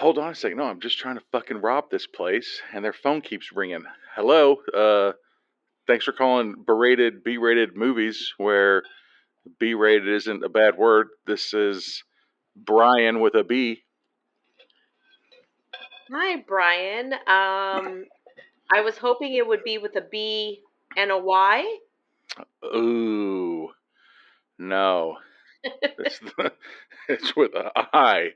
Hold on a second. No, I'm just trying to fucking rob this place, and their phone keeps ringing. Hello. Thanks for calling B-rated movies, where B-rated isn't a bad word. This is Brian with a B. Hi, Brian. I was hoping it would be with a B and a Y. Ooh, no. It's, it's with an I.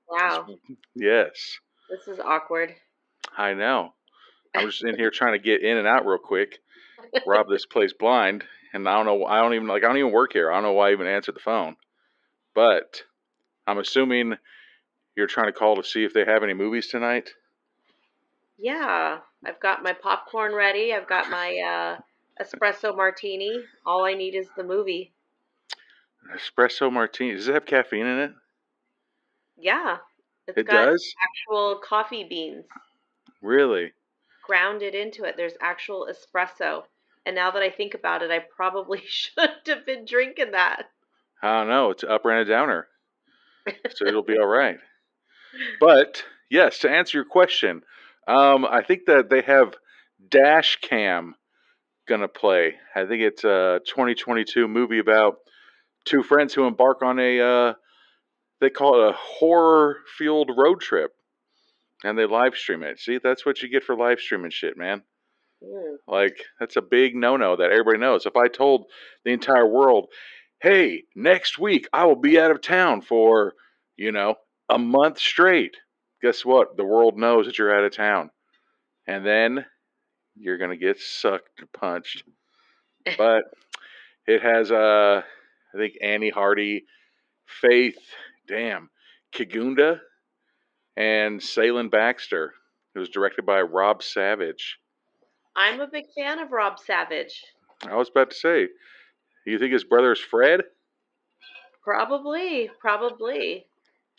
Wow, Yes, this is awkward. I know. I'm just in here trying to get in and out real quick, rob this place blind, and I don't know. I don't even work here. I don't know why I even answered the phone. But I'm assuming you're trying to call to see if they have any movies tonight. Yeah, I've got my popcorn ready. I've got my espresso martini. All I need is the movie. Espresso martini. Does it have caffeine in it? Yeah, it's It got does? actual coffee beans Really? grounded into it. There's actual espresso. And now that I think about it, I probably shouldn't have been drinking that. I don't know. It's an upper and a downer. So it'll be all right. But, yes, to answer your question, I think that they have Dashcam gonna play. I think it's a 2022 movie about two friends who embark on they call it a horror-fueled road trip. And they live stream it. See, that's what you get for live streaming shit, man. Mm. Like, that's a big no-no that everybody knows. If I told the entire world, hey, next week I will be out of town for, a month straight, guess what? The world knows that you're out of town. And then you're going to get sucked and punched. But it has, I think, Annie Hardy, Faith, Kigunda, and Seylan Baxter. It was directed by Rob Savage. I'm a big fan of Rob Savage. I was about to say, you think his brother is Fred? Probably.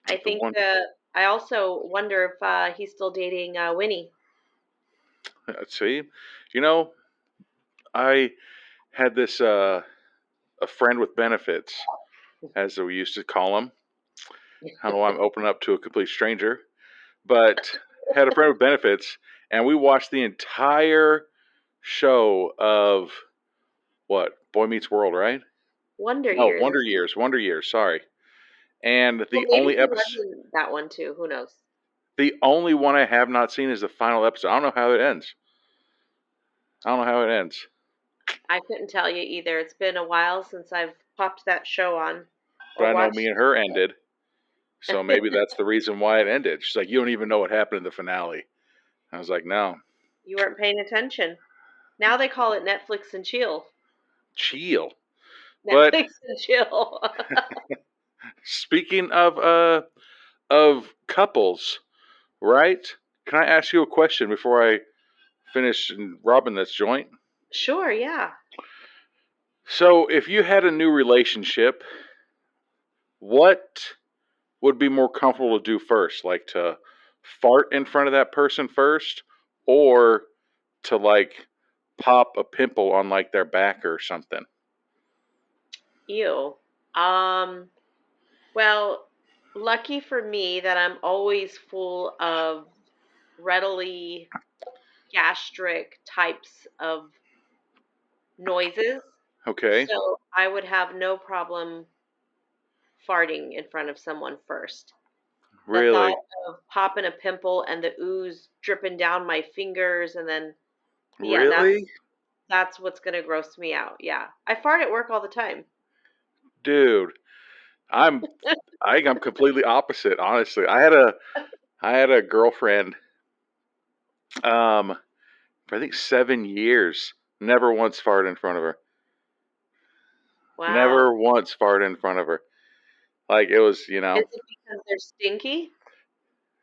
I The think one. I also wonder if he's still dating Winnie. Let's see. You know, I had this a friend with benefits, as we used to call him. I don't know why I'm opening up to a complete stranger, but had a friend with benefits, and we watched the entire show of what Boy Meets World, right? Wonder No, Years. Wonder Years. Wonder Years. Sorry. And Well, the maybe only he was episode, in that one too. Who knows? the only one I have not seen is the final episode. I don't know how it ends. I don't know how it ends. I couldn't tell you either. It's been a while since I've popped that show on But or I know me watched. and her ended, so maybe that's the reason why it ended. She's like, you don't even know what happened in the finale. I was like, no. You weren't paying attention. Now they call it Netflix and chill. Chill. But Netflix and chill. speaking of couples, right? Can I ask you a question before I finish robbing this joint? Sure, yeah. So, if you had a new relationship, what would be more comfortable to do first? Like to fart in front of that person first, or to like pop a pimple on like their back or something? Ew. Um, well, lucky for me that I'm always full of readily gastric types of noises. Okay, So I would have no problem farting in front of someone first. The really, thought of popping a pimple and the ooze dripping down my fingers and then yeah, really, that's what's gonna gross me out. Yeah. I fart at work all the time. dude. I'm I think I'm completely opposite. Honestly, I had a girlfriend for I think 7 years. Never once farted in front of her. Wow. Never once farted in front of her. Like it was, Is it because they're stinky?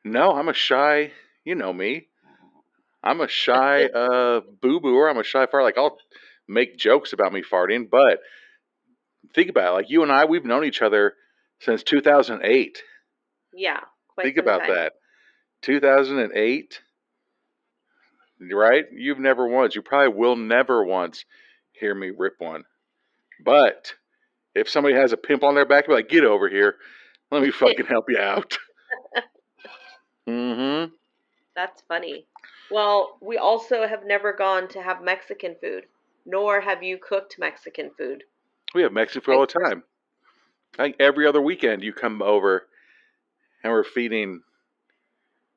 no, I'm a shy, you know me. I'm a shy boo booer. I'm a shy fart. Like I'll make jokes about me farting, but think about it. Like you and I, we've known each other since 2008. Yeah, quite Think some about time. that. 2008, right? You've never once, you probably will never once hear me rip one. But if somebody has a pimple on their back, be like, get over here. Let me fucking help you out. Mm-hmm. That's funny. Well, we also have never gone to have Mexican food, nor have you cooked Mexican food. We have Mexican food all Vice the versa. time. I think every other weekend you come over and we're feeding.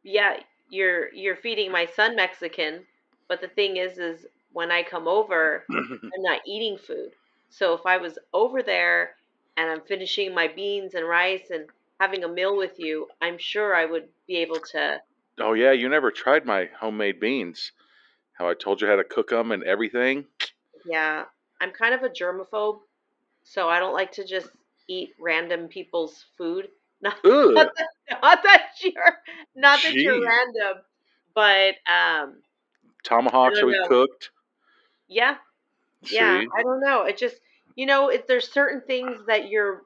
Yeah, you're feeding my son Mexican, but the thing is when I come over, I'm not eating food. So if I was over there and I'm finishing my beans and rice and having a meal with you, I'm sure I would be able to. Oh yeah, you never tried my homemade beans. How I told you how to cook them and everything. Yeah, I'm kind of a germaphobe, so I don't like to just eat random people's food. Not, not Ugh. that, not that you're, not that you're Jeez. random, but I Tomahawks that don't we know. cooked. Yeah, yeah, See, I don't know. It just, if there's certain things that you're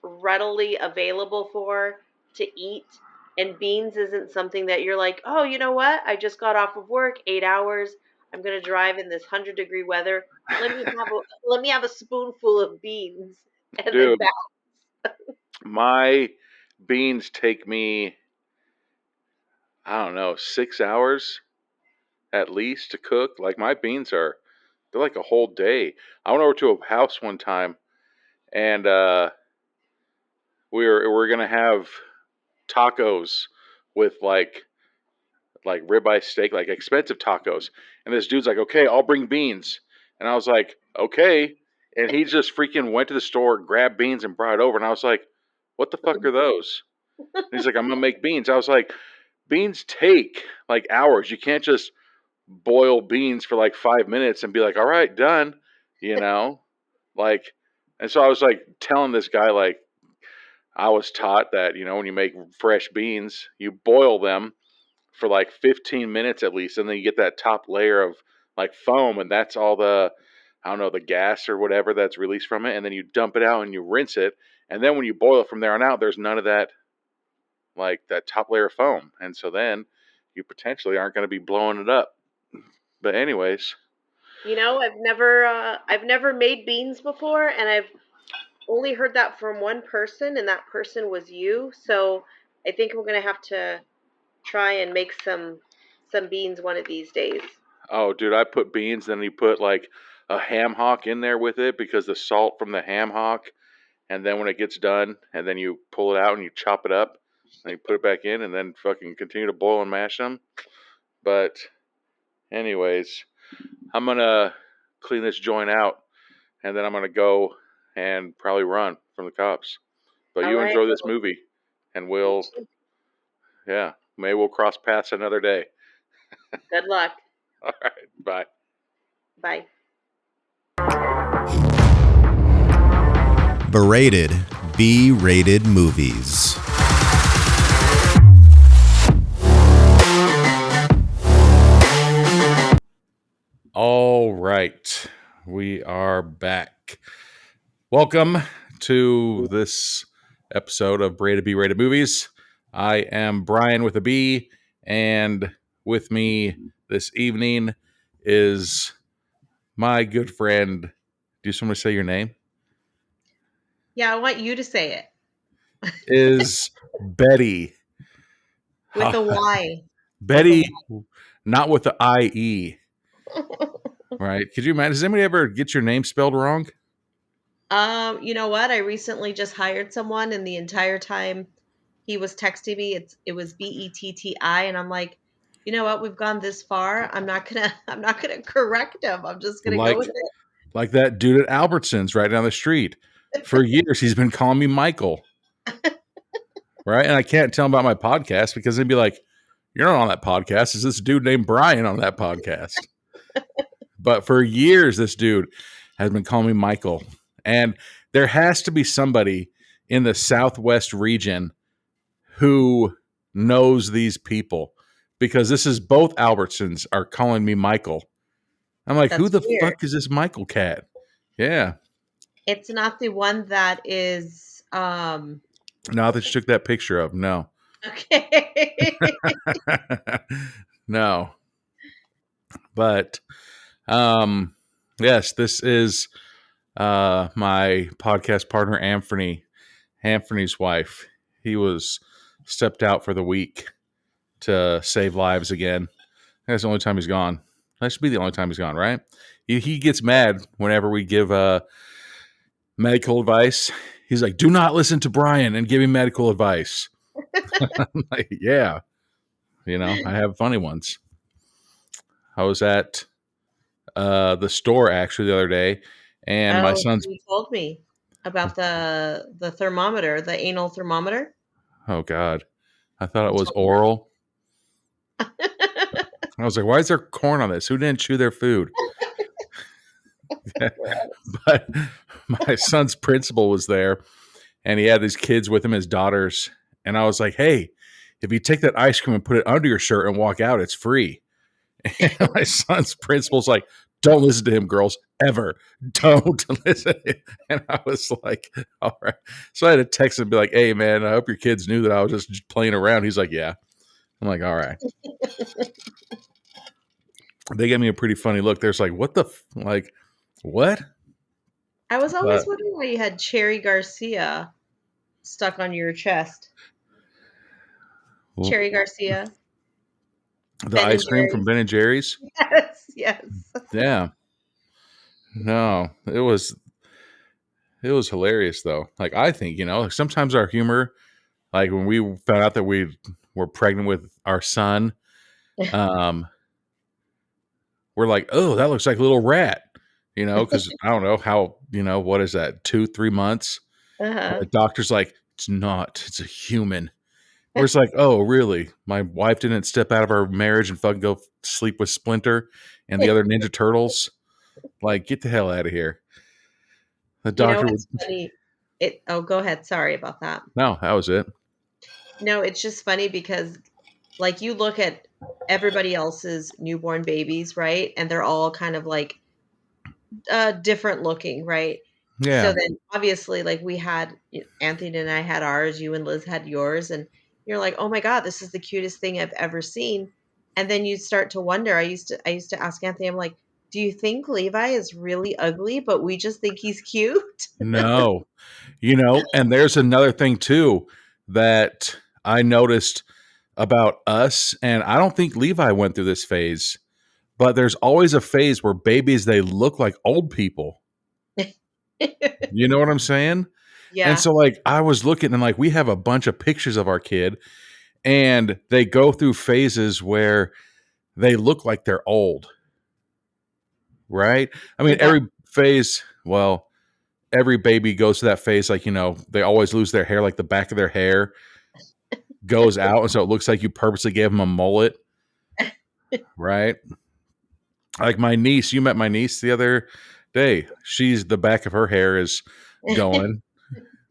readily available for to eat, and beans isn't something that you're like, oh, you know what? I just got off of work, 8 hours. I'm gonna drive in this 100-degree weather. Let me have a spoonful of beans and then dude, back. my beans take me, I don't know, 6 hours at least to cook. Like my beans they're like a whole day. I went over to a house one time and we were gonna have tacos with like ribeye steak, like expensive tacos. And this dude's like, "Okay, I'll bring beans." And I was like, "Okay." And he just freaking went to the store, grabbed beans, and brought it over. And I was like, "What the fuck are those?" And he's like, "I'm gonna make beans." I was like, "Beans take like hours. You can't just boil beans for like 5 minutes and be like, all right, done." You know, like. And so I was like telling this guy like I was taught that when you make fresh beans, you boil them for like 15 minutes at least, and then you get that top layer of like foam, and that's all the, I don't know, the gas or whatever that's released from it, and then you dump it out and you rinse it, and then when you boil it from there on out, there's none of that, like that top layer of foam, and so then you potentially aren't going to be blowing it up. But anyways, I've never made beans before, and I've only heard that from one person, and that person was you. So I think I'm gonna have to try and make some beans one of these days. oh dude, I put beans, then you put like a ham hock in there with it because the salt from the ham hock, and then when it gets done, and then you pull it out and you chop it up, and you put it back in, and then fucking continue to boil and mash them. But anyways, I'm gonna clean this joint out, and then I'm gonna go and probably run from the cops. But All you right. enjoy this Well, movie, and you we'll, too. yeah, maybe we'll cross paths another day. Good luck. All right, bye. Bye. Berated, B-rated movies. All right, we are back. Welcome to this episode of Braided B Rated Movies. I am Brian with a B, and with me this evening is my good friend. Do you just want me to say your name? Yeah, I want you to say it Is Betty. with a Y. With a Betty, not with the IE, right? Could you imagine? Does anybody ever get your name spelled wrong? You know what? I recently just hired someone, and the entire time he was texting me, it was Betti, and I'm like, you know what? We've gone this far. I'm not gonna correct him. I'm just gonna go Like with it. like that dude at Albertsons right down the street. For years, he's been calling me Michael, right? And I can't tell him about my podcast because they'd be like, "You're not on that podcast. Is this dude named Brian on that podcast?" But for years, this dude has been calling me Michael. And there has to be somebody in the Southwest region who knows these people because this is both Albertsons are calling me Michael. I'm like, who That's the weird. fuck is this Michael cat? Yeah. It's not the one that is Now that you took that picture of, no. okay. No. But yes, this is my podcast partner Anthony's wife. He was stepped out for the week, to save lives again. That's the only time he's gone. That should be the only time he's gone, right? He gets mad whenever we give medical advice. He's like, "Do not listen to Brian and give him medical advice." I'm like, yeah, I have funny ones. I was at the store actually the other day, and my Oh, son's. you told me about the thermometer, the anal thermometer. Oh God, I thought it You was told me oral. I was like, why is there corn on this? Who didn't chew their food? But my son's principal was there, and he had these kids with him, his daughters. And I was like, hey, if you take that ice cream and put it under your shirt and walk out, it's free. And my son's principal's like, don't listen to him, girls, ever. Don't listen. And I was like, all right. So I had to text him and be like, hey, man, I hope your kids knew that I was just playing around. He's like, yeah. I'm like, all right. They gave me a pretty funny look. There's like, what the, like, what? I was always wondering why you had Cherry Garcia stuck on your chest. Cherry Garcia. The Ben ice and cream from Jerry's. Ben and Jerry's? Yes, yes. Yeah. No, it was hilarious though. Like I think, like sometimes our humor, like when we found out that we were pregnant with our son, we're like, oh, that looks like a little rat, because I don't know how, what is that, 2-3 months? Uh-huh. The doctor's like, it's not, it's a human. We're just like, oh, really? My wife didn't step out of our marriage and fucking go sleep with Splinter and the other Ninja Turtles. Like, get the hell out of here. The You know doctor would. what's funny? Go ahead. Sorry about that. No, that was it. No, it's just funny because like you look at everybody else's newborn babies, right? And they're all kind of like different looking, right? Yeah. So then obviously like we had Anthony and I had ours, you and Liz had yours, and you're like, "Oh my God, this is the cutest thing I've ever seen." And then you start to wonder. I used to ask Anthony, I'm like, "Do you think Levi is really ugly, but we just think he's cute?" No. And there's another thing too that I noticed about us, and I don't think Levi went through this phase, but there's always a phase where babies, they look like old people. You know what I'm saying? And Yeah. so like I was looking and like we have a bunch of pictures of our kid and they go through phases where they look like they're old. Right? I mean, And that every phase, well, every baby goes to that phase, like, they always lose their hair, like the back of their hair goes out. And so it looks like you purposely gave them a mullet. Right? Like my niece, you met my niece the other day. The back of her hair is going.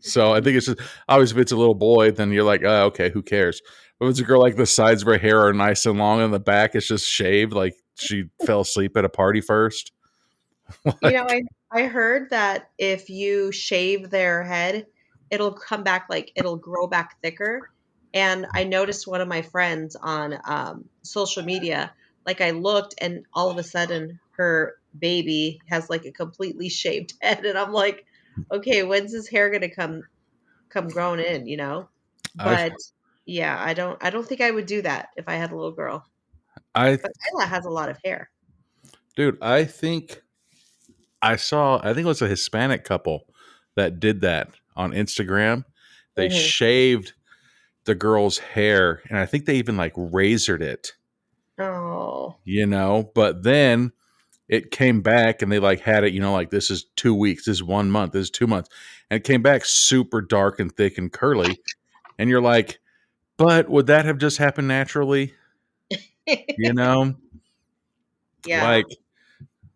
So I think it's just, obviously if it's a little boy, then you're like, oh, okay, who cares? But if it's a girl, like the sides of her hair are nice and long and the back is just shaved, like she fell asleep at a party first. You know, I heard that if you shave their head, it'll come back like it'll grow back thicker. And I noticed one of my friends on social media, like I looked and all of a sudden her baby has like a completely shaved head. And I'm like, okay, when's his hair gonna come grown in, you know? I, But yeah, I don't think I would do that if I had a little girl. I, But Ayla has a lot of hair. dude, I think I think it was a Hispanic couple that did that on Instagram. They Hmm. shaved the girl's hair and I think they even like razored it, Oh. but then it came back and they like had it, like this is 2 weeks, this is 1 month, this is 2 months. And it came back super dark and thick and curly. And you're like, but would that have just happened naturally? You know, Yeah. like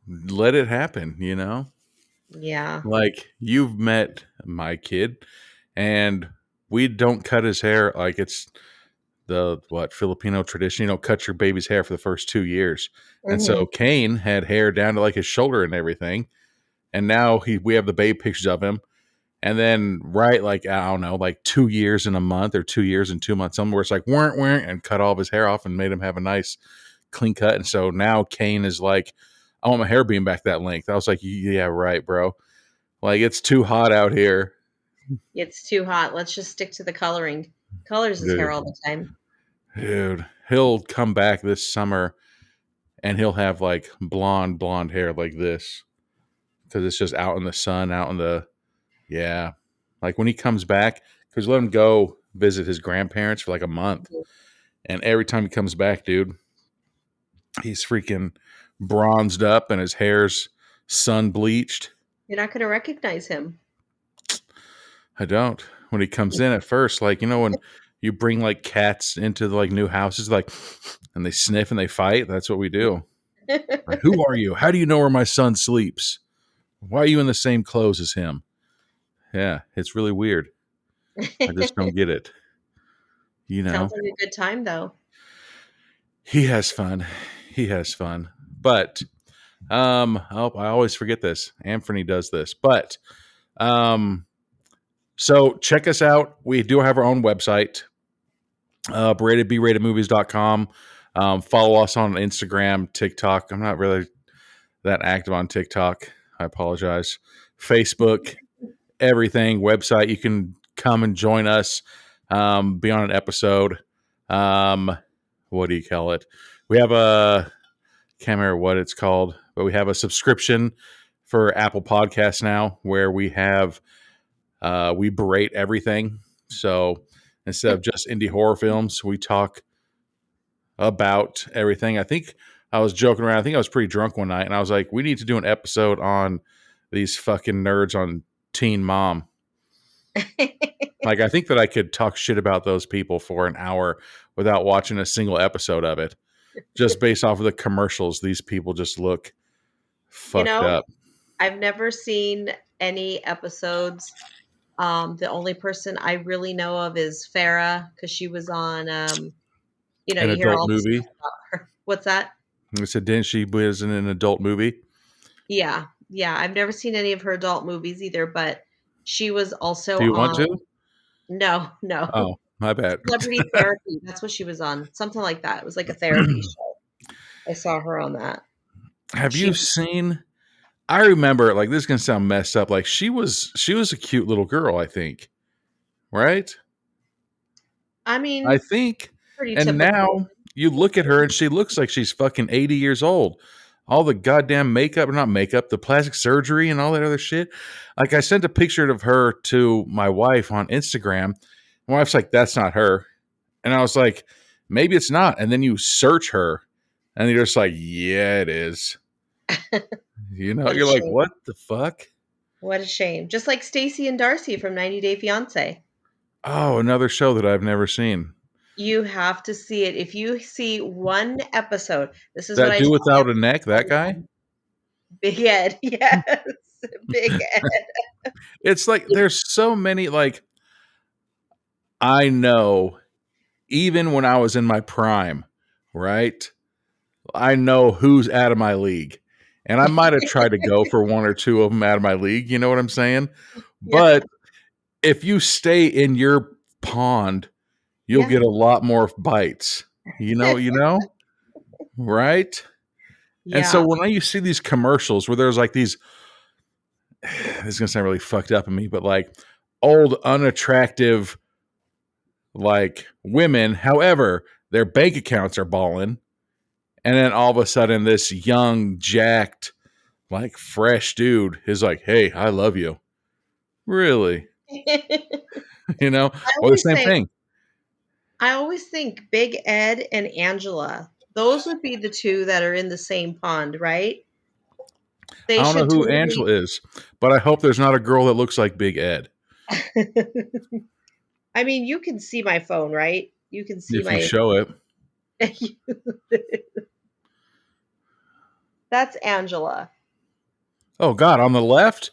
let it happen, Yeah. like you've met my kid and we don't cut his hair like it's the Filipino tradition. You don't cut your baby's hair for the first 2 years. And so Mhm. Kane had hair down to like his shoulder and everything. And now we have the baby pictures of him. And then right, like, I don't know, like 2 years in a month or 2 years and 2 months, somewhere it's like weren't and cut all of his hair off and made him have a nice clean cut. And so now Kane is like, I want my hair being back that length. I was like, yeah, right, bro. Like it's too hot out here. It's too hot. Let's just stick to the coloring. Colors his hair Dude, all the time. Dude, he'll come back this summer and he'll have like blonde hair like this because it's just out in the sun, out in the, yeah. Like when he comes back, because let him go visit his grandparents for like a month. And every time he comes back, dude, he's freaking bronzed up and his hair's sun bleached. You're not going to recognize him. I don't. When he comes in at first, like, when you bring like cats into like new houses, like, and they sniff and they fight, that's what we do. Like, who are you? How do you know where my son sleeps? Why are you in the same clothes as him? Yeah, it's really weird. I just don't get it. Sounds like a good time, though. He has fun. He has fun. But oh, I always forget this. Anthony does this. But so check us out. We do have our own website, beratedmovies.com. Follow us on Instagram, TikTok. I'm not really that active on TikTok. I apologize. Facebook, everything. Website. You can come and join us. Be on an episode. What do you call it? We have can't remember what it's called, but we have a subscription for Apple Podcasts now where we have we berate everything. So instead of just indie horror films, we talk about everything. I think I was joking around. I think I was pretty drunk one night and I was like, we need to do an episode on these fucking nerds on Teen Mom. Like, I think that I could talk shit about those people for an hour without watching a single episode of it. Just based off of the commercials, these people just look fucked up. I've never seen any episodes. The only person I really know of is Farrah because she was on, An you hear adult all this movie. stuff about her. What's that? I said, didn't she was in an adult movie? Yeah. I've never seen any of her adult movies either, but she was also Do you on. want to? No. Oh, my bad. Celebrity Therapy. That's what she was on. Something like that. It was like a therapy show. I saw her on that. Have you seen? I remember, like, this is gonna sound messed up. Like, she was a cute little girl, I think. Right? I mean, I think. pretty And typical. now you look at her and she looks like she's fucking 80 years old. All the goddamn makeup, or not makeup, the plastic surgery and all that other shit. Like, I sent a picture of her to my wife on Instagram. My wife's like, that's not her. And I was like, maybe it's not. And then you search her and you're just like, yeah, it is. You're like, what the fuck? What a shame. Just like Stacy and Darcy from 90 Day Fiance. Oh, another show that I've never seen. You have to see it. If you see one episode, this is That what I dude tell without a neck, that guy? Big Ed. Yes. Big Ed. It's like there's so many, like, I know even when I was in my prime, right? I know who's out of my league. And I might have tried to go for one or two of them out of my league, you know what I'm saying? But if you stay in your pond, you'll get a lot more bites. You know? Right? Yeah. And so when you see these commercials where there's like these, this is gonna sound really fucked up in me, but like old, unattractive, like women, however, their bank accounts are balling. And then all of a sudden, this young, jacked, like fresh dude is like, hey, I love you. Really? Or the same thing. I always think Big Ed and Angela, those would be the two that are in the same pond, right? I don't know who Angela is, but I hope there's not a girl that looks like Big Ed. I mean, you can see my phone, right? You can see if you show it. That's Angela. Oh, God, on the left?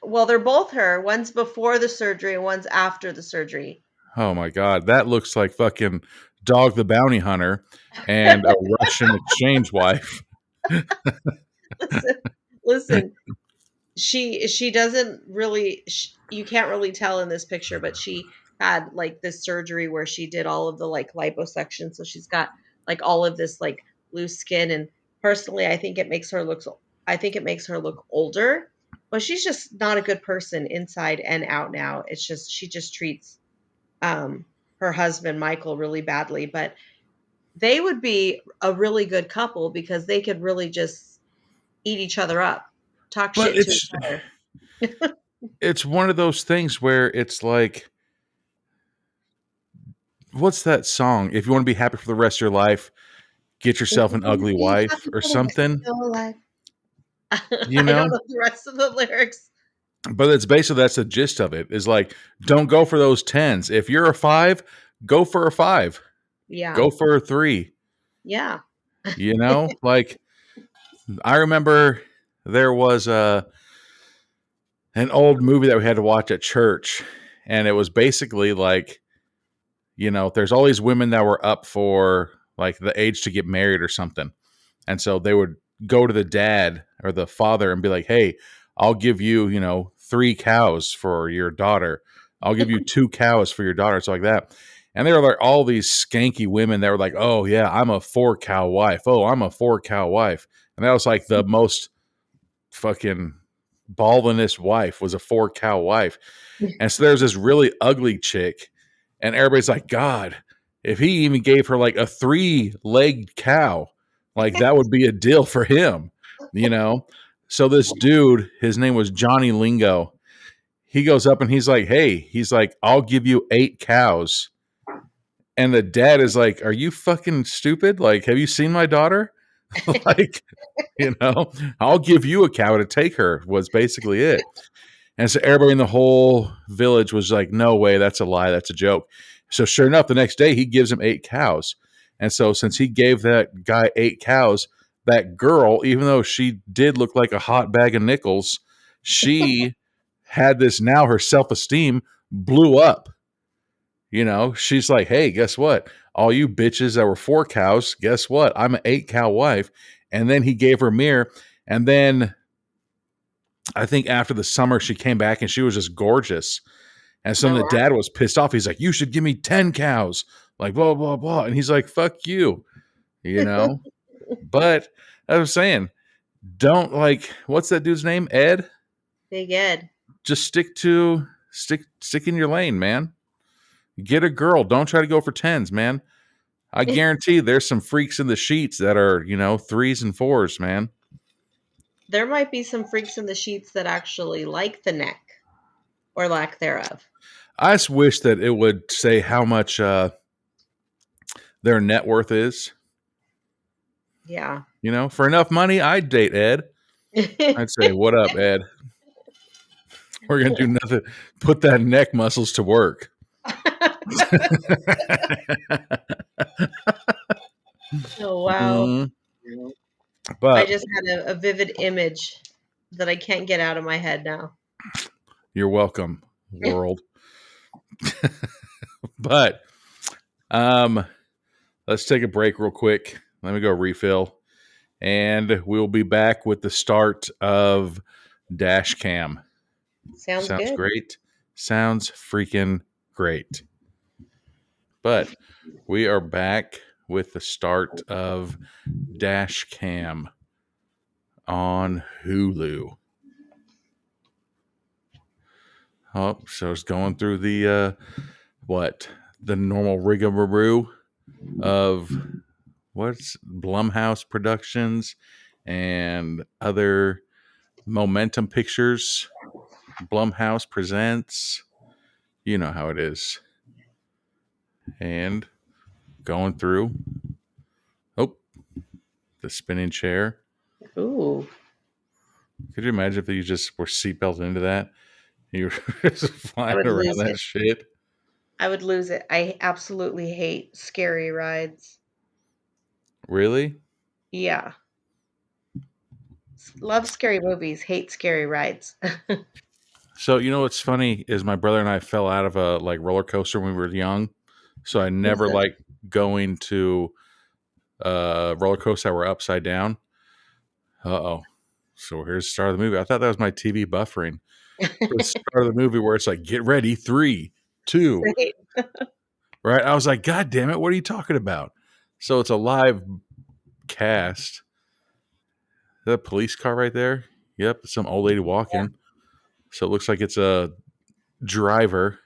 Well, they're both her. One's before the surgery and one's after the surgery. Oh, my God. That looks like fucking Dog the Bounty Hunter and a Russian exchange wife. Listen. She doesn't really, you can't really tell in this picture, but she had like this surgery where she did all of the like liposuction. So she's got like all of this like loose skin. And personally, I think it makes her look older, but she's just not a good person inside and out now. It's just, she just treats, her her husband Michael really badly, but they would be a really good couple because they could really just eat each other up, talk But shit to each other. it's one of those things where it's like, what's that song? If you want to be happy for the rest of your life, get yourself an ugly wife or something. You I don't know? know the rest of the lyrics. But it's basically, that's the gist of it. Is like, don't go for those 10s. If you're a 5, go for a 5. Yeah. Go for a 3. Yeah. You know? Like, I remember there was an old movie that we had to watch at church, and it was basically like, there's all these women that were up for like the age to get married or something. And so they would go to the dad or the father and be like, "Hey, I'll give you, 3 cows for your daughter. I'll give you 2 cows for your daughter." It's like that. And there were like all these skanky women that were like, "Oh yeah, I'm a 4-cow wife. Oh, I'm a 4-cow wife." And that was like the most fucking baldinest wife, was a 4-cow wife. And so there's this really ugly chick, and everybody's like, God, if he even gave her like a 3-legged cow, like that would be a deal for him. So this dude, his name was Johnny Lingo. He goes up and he's like, "Hey," he's like, "I'll give you 8 cows." And the dad is like, "Are you fucking stupid? Like, have you seen my daughter?" Like, I'll give you a cow to take her, was basically it. And so everybody in the whole village was like, "No way, that's a lie, that's a joke." So sure enough, the next day he gives him 8 cows. And so since he gave that guy 8 cows, that girl, even though she did look like a hot bag of nickels, she had this, now her self-esteem blew up. She's like, "Hey, guess what? All you bitches that were 4 cows, guess what? I'm an 8-cow wife." And then he gave her a mirror. And then I think after the summer, she came back and she was just gorgeous. And so the dad was pissed off. He's like, "You should give me 10 cows, like blah, blah, blah." And he's like, "Fuck you, you know? But I was saying, don't, like, what's that dude's name? Ed? Big Ed. Just stick in your lane, man. Get a girl. Don't try to go for 10s, man. I guarantee there's some freaks in the sheets that are, 3s and 4s, man. There might be some freaks in the sheets that actually like the neck or lack thereof. I just wish that it would say how much their net worth is. Yeah. For enough money, I'd date Ed. I'd say, "What up, Ed? We're going to do nothing. Put that neck muscles to work." Oh, wow. Mm-hmm. But I just had a vivid image that I can't get out of my head now. You're welcome, world. But let's take a break real quick. Let me go refill. And we'll be back with the start of Dashcam. Sounds good. Great. Sounds freaking great. But we are back with the start of Dashcam on Hulu. Oh, so it's going through the the normal rigmarole of what's Blumhouse Productions and other Momentum Pictures. Blumhouse presents. You know how it is. And going through. Oh, the spinning chair. Ooh. Could you imagine if you just were seatbelted into that? You were just flying around that shit. I would lose it. I absolutely hate scary rides. Really? Yeah. Love scary movies, hate scary rides. So what's funny is my brother and I fell out of a roller coaster when we were young. So I never liked going to roller coasters that were upside down. Uh-oh. So here's the start of the movie. I thought that was my TV buffering. The start of the movie where it's like, "Get ready, 3, 2." Right? I was like, "God damn it, what are you talking about?" So it's a live cast. That police car right there? Yep, some old lady walking. Yeah. So it looks like it's a driver.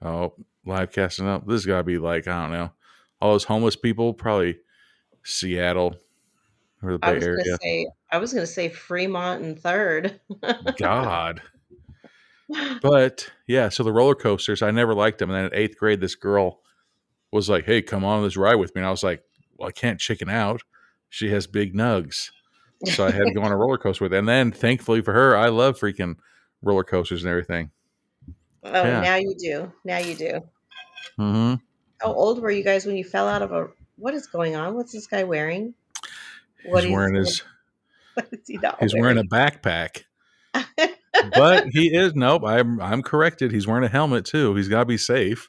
Oh, live casting up. This has got to be like, I don't know, all those homeless people, probably Seattle or the Bay Area. I was gonna say Fremont and Third. God. But yeah, so the roller coasters, I never liked them. And then in 8th grade, this girl was like, hey, come on this ride with me. And I was like, well, I can't chicken out. She has big nugs. So I had to go on a roller coaster with her. And then thankfully for her, I love freaking roller coasters and everything. Oh, Yeah. now you do. Now you do. Mm-hmm. How old were you guys when you fell out of a? What is going on? What's this guy wearing? What He's is wearing what, his what is he not he's wearing a wearing? backpack. But he is nope, I'm corrected. He's wearing a helmet too. He's gotta be safe.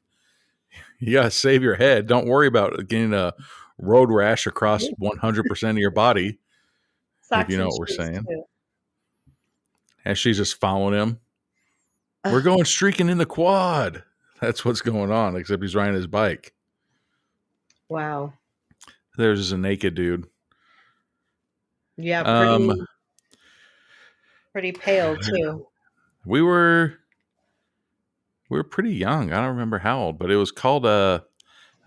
You gotta save your head. Don't worry about getting a road rash across 100% of your body, if you Socks know and what we're shoes saying. too. And she's just following him. We're going streaking in the quad. That's what's going on, except he's riding his bike. Wow. There's a naked dude. Yeah, Um, pretty pale too. we were pretty young. I don't remember how old, but it was called I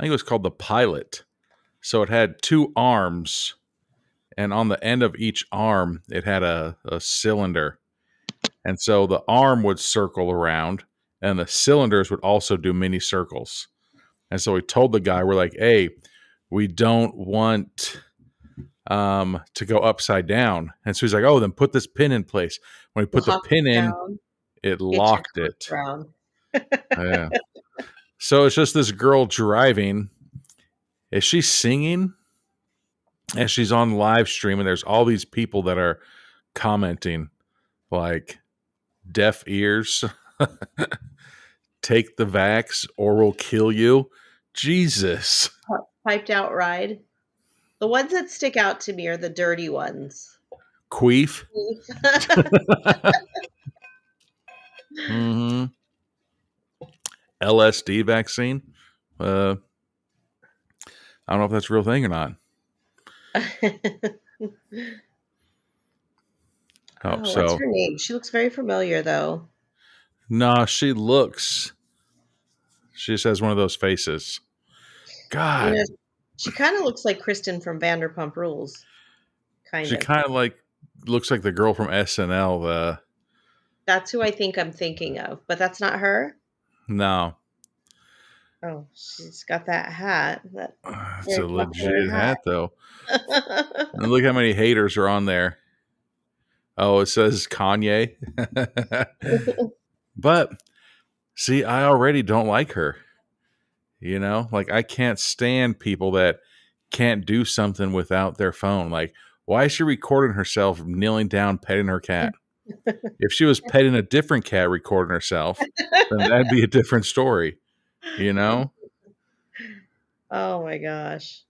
think it was called the Pilot. So it had 2 arms, and on the end of each arm, it had a cylinder. And so the arm would circle around, and the cylinders would also do mini circles. And so we told the guy, we're like, hey, we don't want to go upside down. And so he's like, oh, then put this pin in place. When he put the Lock pin in, down. it Get your locked coat it. around. Yeah. So it's just this girl driving. Is she singing? And she's on live stream, and there's all these people that are commenting like deaf ears, take the vax or we'll kill you. Jesus. Piped out ride. The ones that stick out to me are the dirty ones. Queef. Mm-hmm. LSD vaccine. I don't know if that's a real thing or not. Oh, what's So her name? She looks very familiar though. nah, she just has one of those faces. You God, know, she kind of looks like Kristen from Vanderpump Rules. Kind she of. kind of like looks like the girl from SNL. That's who I think I'm thinking of, but that's not her. No, Oh, she's got that hat. That it's very a popular legit hat though. And look how many haters are on there. Oh, it says Kanye. hat. But see, I already don't like her. You know, like I can't stand people that can't do something without their phone. Like, why is she recording herself kneeling down petting her cat? If she was petting a different cat recording herself, then that'd be a different story, you know? Oh my gosh.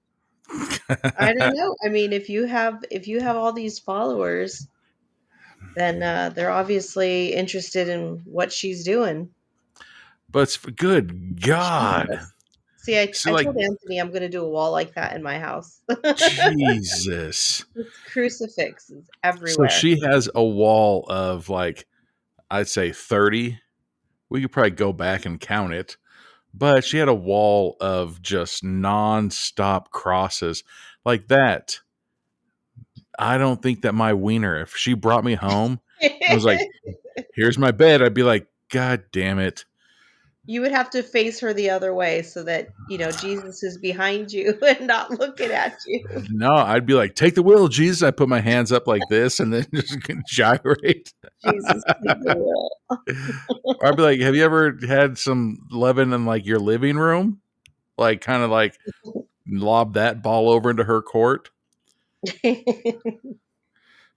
I don't know. I mean, if you have all these followers, then they're obviously interested in what she's doing. But good God. Jesus. See, I, So I like told Anthony I'm going to do a wall like that in my house. Jesus. It's crucifixes So everywhere. she has a wall of like I'd say 30. We could probably go back and count it. But she had a wall of just non-stop crosses like that. I don't think that my wiener, if she brought me home and was like, here's my bed, I'd be like, God damn it. You would have to face her the other way so that, Jesus is behind you and not looking at you. No, I'd be like, take the wheel, Jesus. I put my hands up like this and then just gyrate. Jesus, take the wheel. Or I'd be like, have you ever had some loving in like your living room? Like kind of like lob that ball over into her court.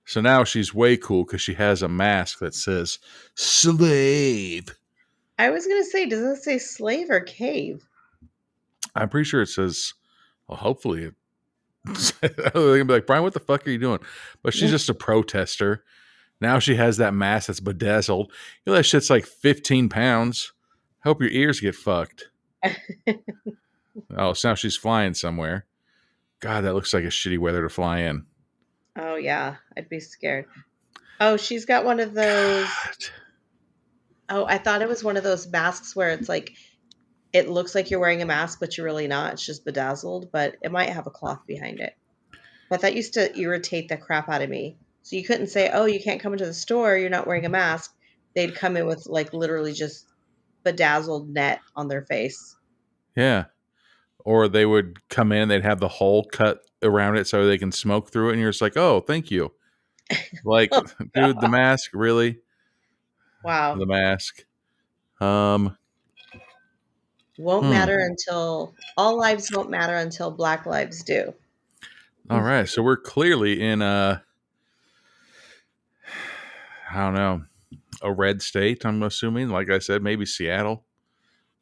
So now she's way cool because she has a mask that says slave. I was going to say, does it say slave or cave? I'm pretty sure it says, well, hopefully it. They're gonna be like, Brian, what the fuck are you doing? But she's just a protester. Now she has that mask that's bedazzled. You know that shit's like 15 pounds. Hope your ears get fucked. Oh, so now she's flying somewhere. God, that looks like a shitty weather to fly in. Oh, yeah, I'd be scared. Oh, she's got one of those. God. Oh, I thought it was one of those masks where it's like it looks like you're wearing a mask, but you're really not. It's just bedazzled, but it might have a cloth behind it. But that used to irritate the crap out of me. So you couldn't say, "Oh, you can't come into the store. You're not wearing a mask." They'd come in with like literally just bedazzled net on their face. Yeah. Or they would come in, they'd have the hole cut around it so they can smoke through it, and you're just like, oh, thank you. Like, Oh, dude, the mask, really? wow. The mask. Um, Won't hmm. matter until all lives won't matter until Black lives do. All right. So we're clearly in I don't know, a red state, I'm assuming. Like I said, maybe Seattle,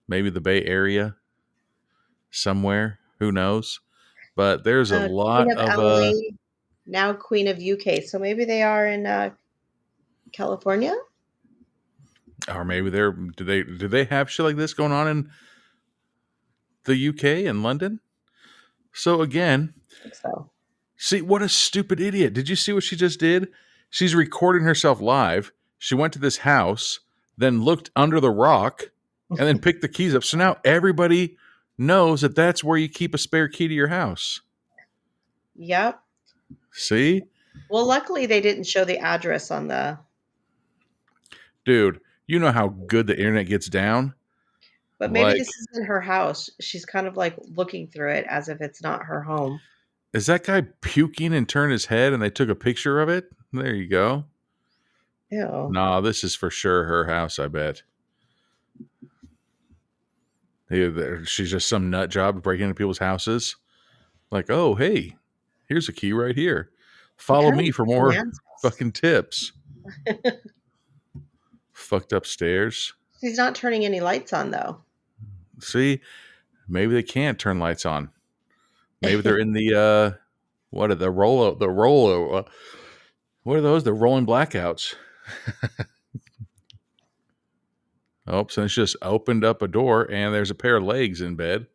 maybe the Bay Area, somewhere. Who knows? But there's a Queen lot of of LA, now Queen of UK. So maybe they are in California. or maybe they're do they have shit like this going on in the UK and London? So again, I think so. see what a stupid idiot. Did you see what she just did? She's recording herself live. She went to this house, then looked under the rock, and then picked the keys up. So now everybody knows that that's where you keep a spare key to your house. Yep. See? Well, luckily they didn't show the address on the. Dude, you know how good the internet gets down? But maybe Like, this isn't her house. She's kind of like looking through it as if it's not her home. is that guy puking and turned his head and they took a picture of it? There you go. Ew. No, this is for sure her house, I bet. She's just some nut job breaking into people's houses. Like, oh, hey, here's a key right here. It Follow kind of me looks for like a more man's house. fucking tips. Fucked upstairs. She's not turning any lights on though. See, maybe they can't turn lights on. Maybe they're in the what are the Rolo? What are those? The rolling blackouts. Oh, so it's just opened up a door and there's a pair of legs in bed.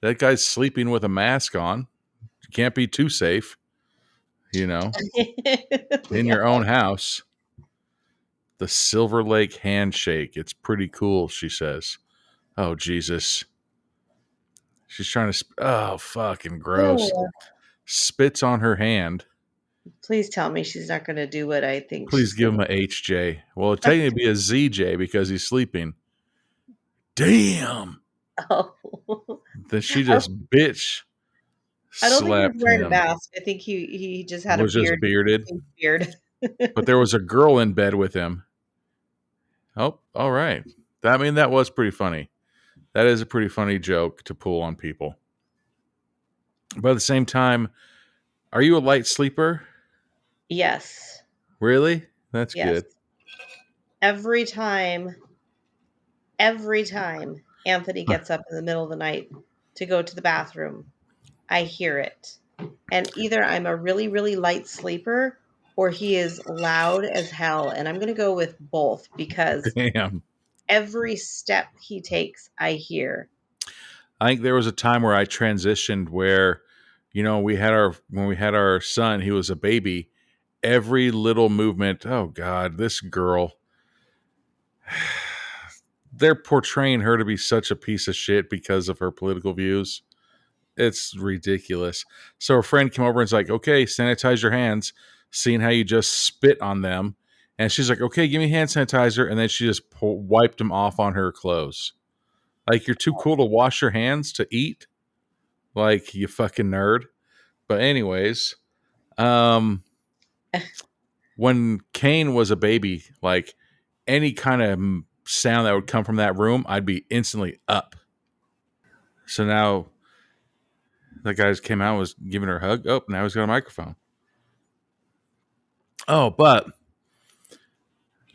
That guy's sleeping with a mask on. You can't be too safe, you know, in Yeah. your own house. The Silver Lake handshake. It's pretty cool, she says. Oh, Jesus. She's trying to. Oh, fucking gross. Ew. Spits on her hand. Please tell me she's not going to do what I think Please she's give going him a HJ. Well, it'd technically be a ZJ because he's sleeping. Damn. to. Oh. Then she just bitch I don't think he was slapped wearing a him. mask. I think he just had a Was just beard. bearded. Beard. But there was a girl in bed with him. Oh, all right. I mean, that was pretty funny. That is a pretty funny joke to pull on people. But at the same time, are you a light sleeper? Yes. Really? That's Yes. good. Every time Anthony gets up in the middle of the night to go to the bathroom, I hear it. And either I'm a really, really light sleeper or he is loud as hell. And I'm going to go with both because Damn. every step he takes, I hear. I think there was a time where I transitioned where, when we had our son, he was a baby. Every little movement, oh God, this girl. They're portraying her to be such a piece of shit because of her political views. It's ridiculous. So a friend came over and was like, okay, sanitize your hands, seeing how you just spit on them. And she's like, okay, give me hand sanitizer. And then she just wiped them off on her clothes. Like, you're too cool to wash your hands to eat? Like, you fucking nerd. But anyways, when Kane was a baby, like, any kind of sound that would come from that room, I'd be instantly up. So now that guy just came out and was giving her a hug. Oh, now he's got a microphone. Oh, but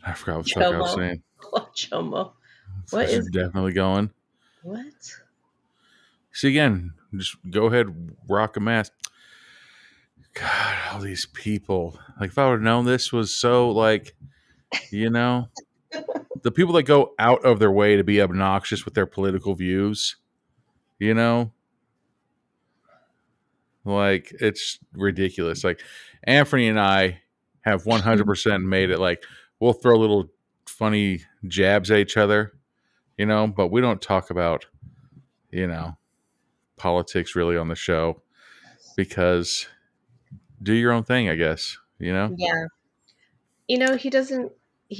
I forgot what the fuck I was saying. What Chomo? What This is is definitely going. what? See, again, just go ahead, rock a mask. God, all these people. Like, if I would have known this was so, like, the people that go out of their way to be obnoxious with their political views, like, it's ridiculous. Like, Anthony and I have 100% made it. Like, we'll throw little funny jabs at each other, but we don't talk about you know, politics really on the show because do your own thing, I guess, you know? Yeah. He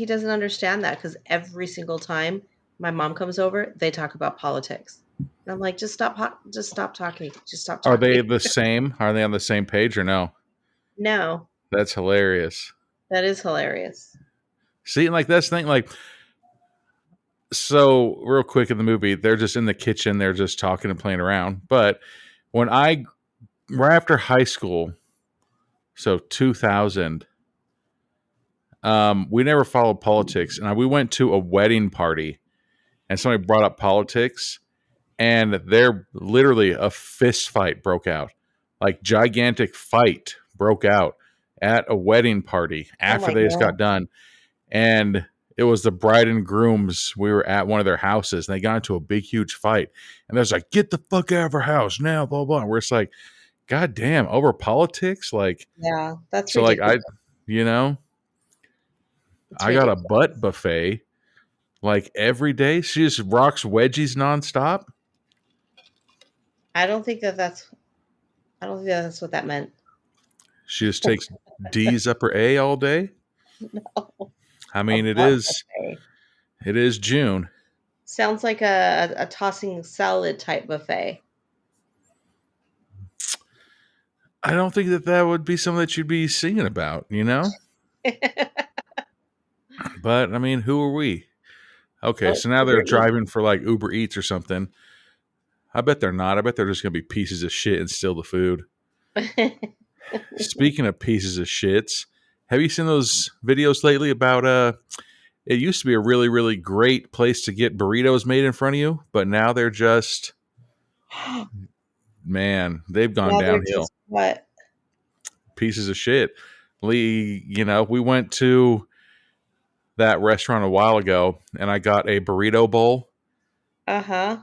doesn't understand that because every single time my mom comes over, they talk about politics. And I'm like, just stop talking. Just stop Are they talking. the same? Are they on the same page or no? No, That's hilarious. that is hilarious. See, like that's the thing, like so real quick in the movie, they're just in the kitchen, they're just talking and playing around. But when I right after high school, so 2000, we never followed politics, and we went to a wedding party, and somebody brought up politics, and there literally a fist fight broke out, like gigantic fight broke out at a wedding party Oh after my they just god. got done, and it was the bride and grooms. We were at one of their houses, and they got into a big, huge fight, and there's like, "Get the fuck out of our house now!" Blah blah. And we're just like, "God damn, over politics!" Like, Yeah, that's so like ridiculous. you know, It's I got a ridiculous. butt buffet like every day. She just rocks wedgies nonstop. I don't think that that's I don't think that's what that meant. She just takes D's upper A all day. I A mean, butt buffet. it is June. Sounds like a tossing salad type buffet. I don't think that that would be something that you'd be singing about, you know? But I mean, who are we? Okay, Oh, so now they're Uber Eats. driving for like Uber Eats or something. I bet they're not. I bet they're just going to be pieces of shit and steal the food. Speaking of pieces of shits, have you seen those videos lately about it used to be a really really great place to get burritos made in front of you, but now they're just man, they've gone Now they're downhill. just what? Pieces of shit. Lee, you know, we went to that restaurant a while ago and I got a burrito bowl. Uh-huh.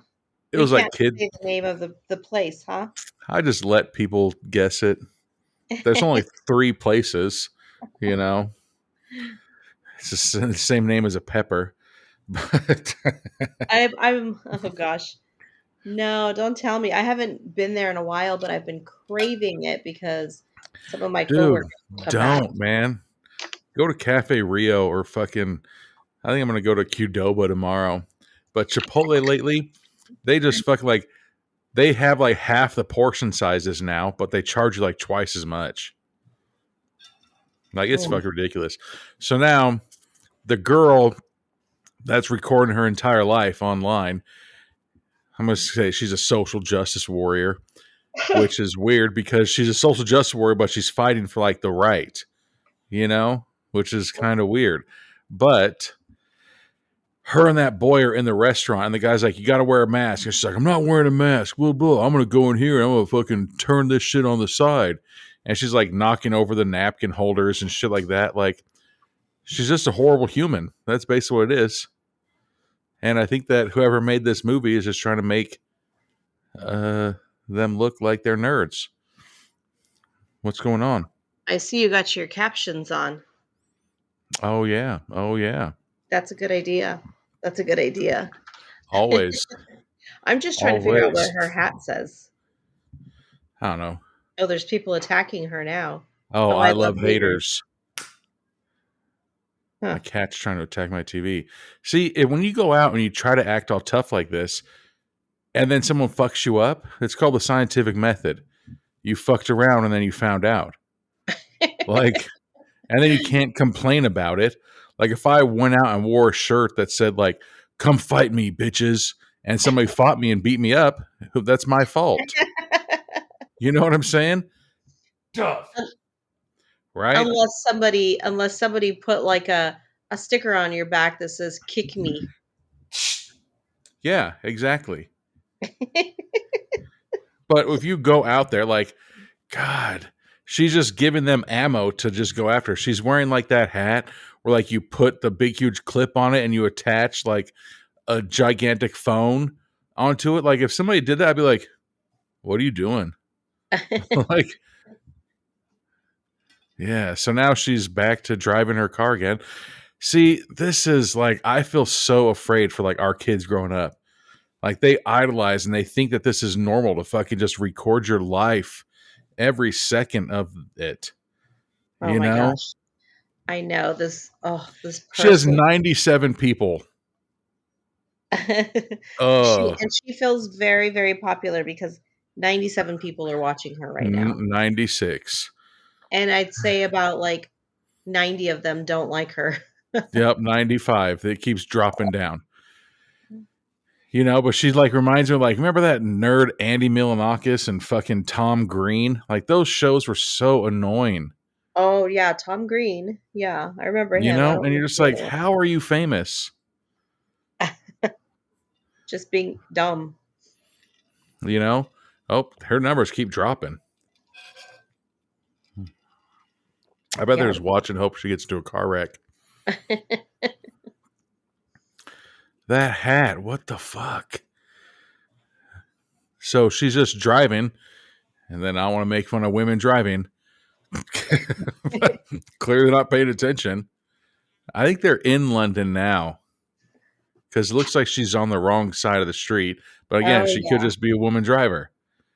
It We was like can't kid. say the name of the place, huh? I just let people guess it. There's only three places, you know. It's the same name as a pepper. But I'm oh gosh. No, don't tell me. I haven't been there in a while, but I've been craving it because some of my dude, coworkers come back. don't, man. Go to Cafe Rio or fucking I think I'm gonna go to Qdoba tomorrow. But Chipotle lately, they just fucking like they have like half the portion sizes now, but they charge you like twice as much. Like it's Mm. fucking ridiculous. So now the girl that's recording her entire life online, I'm gonna say she's a social justice warrior, which is weird because she's a social justice warrior, but she's fighting for like the right, you know, which is kind of weird. But her and that boy are in the restaurant, and the guy's like, "You got to wear a mask." And she's like, "I'm not wearing a mask. Blah blah. I'm gonna go in here and I'm gonna fucking turn this shit on the side." And she's like knocking over the napkin holders and shit like that. Like she's just a horrible human. That's basically what it is. And I think that whoever made this movie is just trying to make uh, them look like they're nerds. What's going on? I see you got your captions on. Oh yeah, oh yeah. That's a good idea. That's a good idea. Always, I'm just trying to figure out what always. her hat says. I don't know. Oh, there's people attacking her now. Oh, Oh, I I love love haters. haters. My Huh. cat's trying to attack my TV. See, when you go out and you try to act all tough like this, and then someone fucks you up, it's called the scientific method. You fucked around and then you found out. Like, and then you can't complain about it. Like, if I went out and wore a shirt that said, like, "Come fight me, bitches," and somebody fought me and beat me up, that's my fault. You know what I'm saying? Tough. Right? unless somebody put like a sticker on your back that says "kick me." Yeah, exactly. But if you go out there, like, God, she's just giving them ammo to just go after. She's wearing like that hat where like you put the big huge clip on it and you attach like a gigantic phone onto it. Like if somebody did that, I'd be like, what are you doing? Like, yeah. So now she's back to driving her car again. See, this is like I feel so afraid for like our kids growing up Like they idolize and they think that this is normal to fucking just record your life every second of it. Oh You my know? gosh. I know this. Oh, this She has person. 97 people. She feels very, very popular because 97 people are watching her right now. 96. And I'd say about like 90 of them don't like her. Yep, 95. It keeps dropping down. You know, but she like reminds me of, like, remember that nerd Andy Milonakis and fucking Tom Green? Like those shows were so annoying. Oh yeah, Tom Green. Yeah, I remember You him. I know, don't and you're remember just the like, other one. how are you famous? Just being dumb. You know? Oh, her numbers keep dropping. I bet they're Yeah. just watching, hope she gets into a car wreck. That hat, what the fuck? So she's just driving, and then I want to make fun of women driving. Clearly not paying attention. I think they're in London now because it looks like she's on the wrong side of the street. But again, she could Oh just be a woman driver.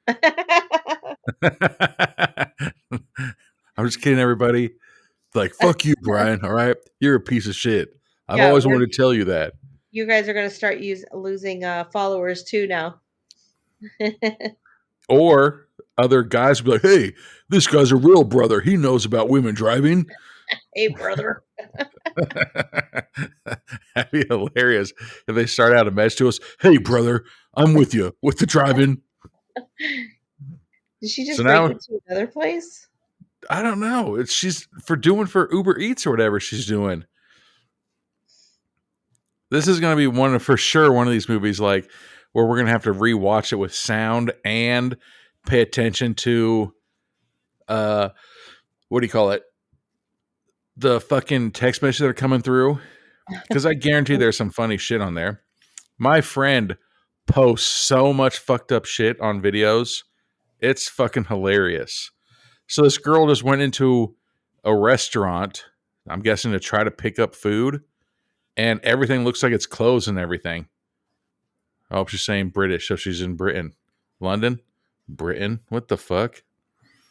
yeah. I'm just kidding, everybody. Like, fuck you, Brian. All right, you're a piece of shit. I've Yeah, always wanted to tell you that. you guys are gonna start losing followers too now. Or other guys will be like, hey, this guy's a real brother. He knows about women driving. Hey brother. That'd be hilarious if they start out a message to us. Hey, brother, I'm with you with the driving. Did she So just break now into another place? I don't know. She's for Uber Eats or whatever she's doing. This is going to be for sure one of these movies like where we're going to have to rewatch it with sound and pay attention to what do you call it? The fucking text messages that are coming through, because I guarantee there's some funny shit on there. My friend posts so much fucked up shit on videos. It's fucking hilarious. So this girl just went into a restaurant, I'm guessing to try to pick up food, and everything looks like it's closed and everything. Oh, she's saying British, so she's in Britain. London? Britain? What the fuck?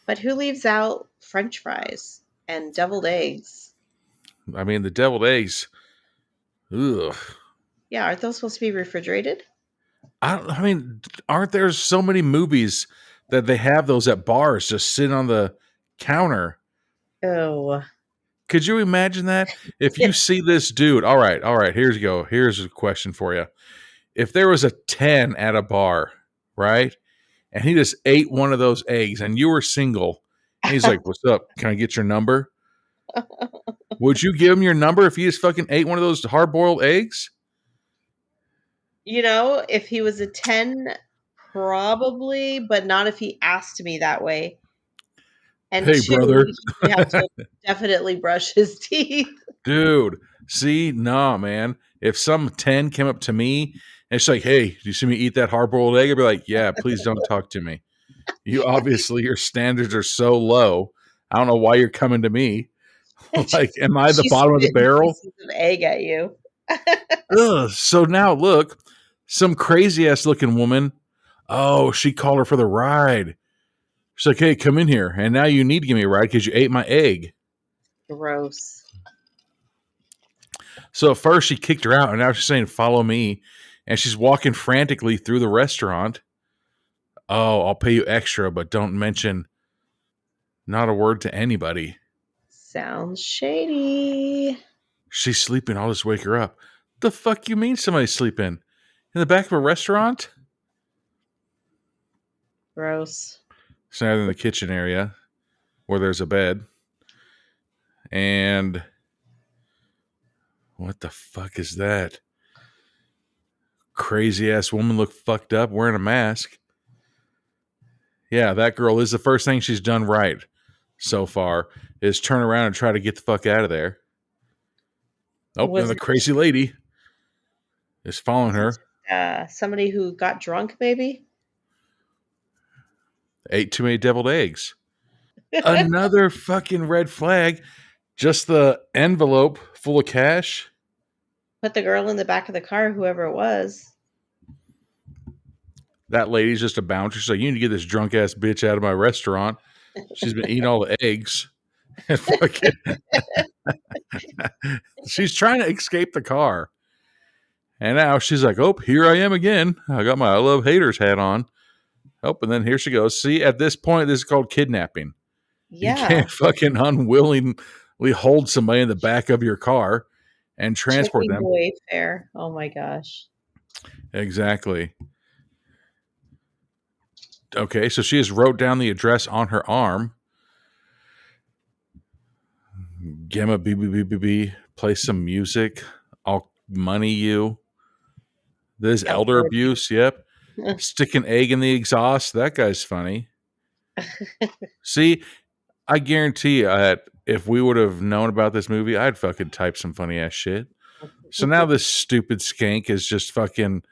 But who leaves out French fries and deviled eggs? I mean, the deviled eggs. Ugh. Yeah, aren't those supposed to be refrigerated? I mean, aren't there so many movies that they have those at bars just sitting on the counter? Oh. Could you imagine that? If you see this dude, all right, here's go. Here's a question for you. If there was a 10 at a bar, right? And he just ate one of those eggs and you were single, and he's like, what's up? Can I get your number? Would you give him your number if he just fucking ate one of those hard boiled eggs? You know, if he was a 10, probably, but not if he asked me that way. And Hey, two, brother. he'd usually have to definitely brush his teeth. Dude, see, nah, man. If some 10 came up to me and it's like, hey, do you see me eat that hard boiled egg? I'd be like, yeah, please don't talk to me. You obviously, your standards are so low. I don't know why you're coming to me. Like, am I the She's bottom of the spitting barrel? pieces of egg at you. Ugh. So now look, some crazy ass looking woman. Oh, she called her for the ride. She's like, hey, come in here. And now you need to give me a ride because you ate my egg. Gross. So at first she kicked her out, and now she's saying, follow me. And she's walking frantically through the restaurant. Oh, I'll pay you extra, but don't mention not a word to anybody. Sounds shady. She's sleeping. I'll just wake her up. The fuck you mean somebody's sleeping? In the back of a restaurant? Gross. It's now in the kitchen area where there's a bed. And what the fuck is that? Crazy ass woman look fucked up wearing a mask. Yeah, that girl is the first thing she's done right so far is turn around and try to get the fuck out of there. Oh, and Was the crazy lady is following her. it somebody who got drunk, maybe? Ate too many deviled eggs. Another fucking red flag. Just the envelope full of cash. Put the girl in the back of the car, whoever it was. that lady's just a bouncer. She's like, you need to get this drunk ass bitch out of my restaurant. She's been eating all the eggs. And fucking, she's trying to escape the car. And now she's like, oh, here I am again. I got my I Love Haters hat on. Oh, and then here she goes. See, at this point, this is called kidnapping. You Yeah. can't fucking unwillingly hold somebody in the back of your car and transport Chipping them. Wayfair. Oh my gosh. Exactly. Okay, so she just wrote down the address on her arm. Gamma BBBBB, play some music. I'll money you. There's elder abuse. Yep. Stick an egg in the exhaust. That guy's funny. See, I guarantee you that if we would have known about this movie, I'd fucking type some funny ass shit. So now this stupid skank is just fucking.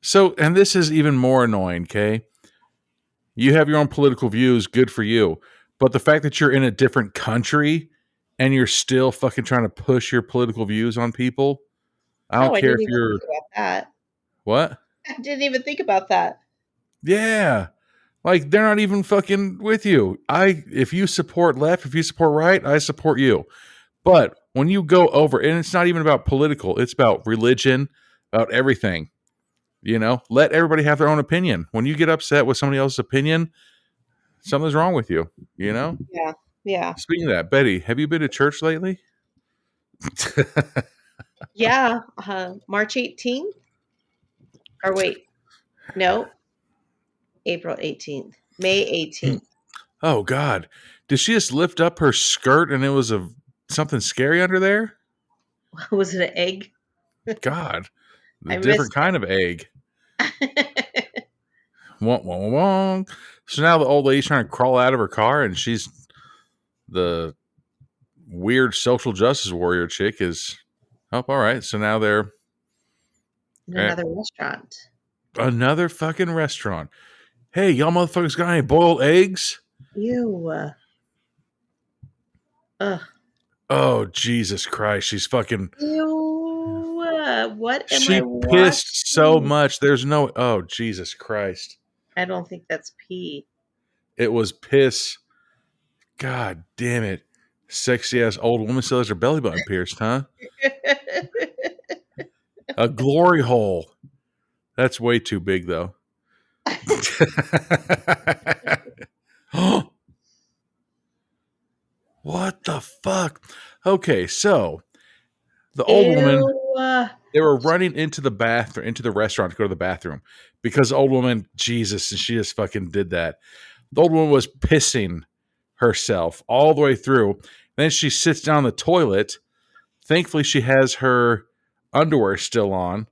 So, and this is even more annoying, okay? You have your own political views, good for you. But the fact that you're in a different country and you're still fucking trying to push your political views on people, I don't care if you're. Think about that. What? I didn't even think about that. Yeah. Like, they're not even fucking with you. If you support left, if you support right, I support you. But when you go over, and it's not even about political, it's about religion, about everything. You know, let everybody have their own opinion. When you get upset with somebody else's opinion, something's wrong with you, you know? Yeah. Yeah. Speaking of that, Betty, have you been to church lately? Yeah. March 18th? Or wait. No. April 18th. May 18th. Oh, God. Did she just lift up her skirt and it was something scary under there? Was it an egg? God. A I different kind of egg. Wong, wong, wong. So now the old lady's trying to crawl out of her car, and she's the weird social justice warrior chick is. Oh, all right. So now they're in another restaurant. Another fucking restaurant. Hey, y'all motherfuckers got any boiled eggs? Ew. Oh, Jesus Christ. She's fucking. Ew. What am she I pissed watching? so much. There's no. Oh, Jesus Christ. I don't think that's pee. It was piss. God damn it. Sexy ass old woman still has her belly button pierced, huh? A glory hole. That's way too big, though. What the fuck? Okay, so the old woman, they were running into the bathroom, into the restaurant to go to the bathroom because the old woman, Jesus, and she just fucking did that. The old woman was pissing herself all the way through. Then she sits down on the toilet. Thankfully, she has her underwear still on.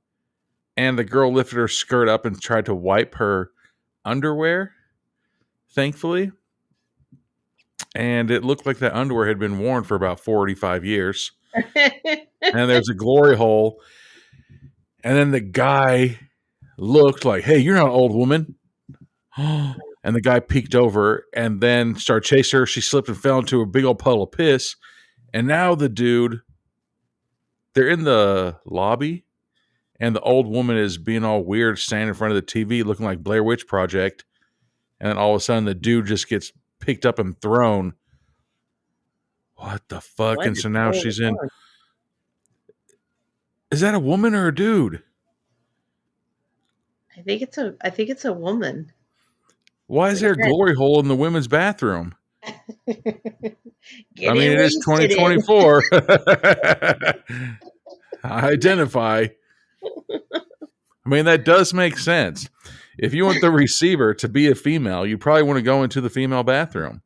And the girl lifted her skirt up and tried to wipe her underwear, thankfully. And it looked like that underwear had been worn for about 45 years. And there's a glory hole. And then the guy looked like, hey, you're not an old woman. And the guy peeked over and then started chasing her. She slipped and fell into a big old puddle of piss. And now the dude, they're in the lobby. And the old woman is being all weird, standing in front of the TV looking like Blair Witch Project. And then all of a sudden the dude just gets picked up and thrown. What the fuck? What and so now she's in. on? Is that a woman or a dude? I think it's a woman. Why is there a glory hole in the women's bathroom? It is 2024. Identify. That does make sense. If you want the receiver to be a female, you probably want to go into the female bathroom.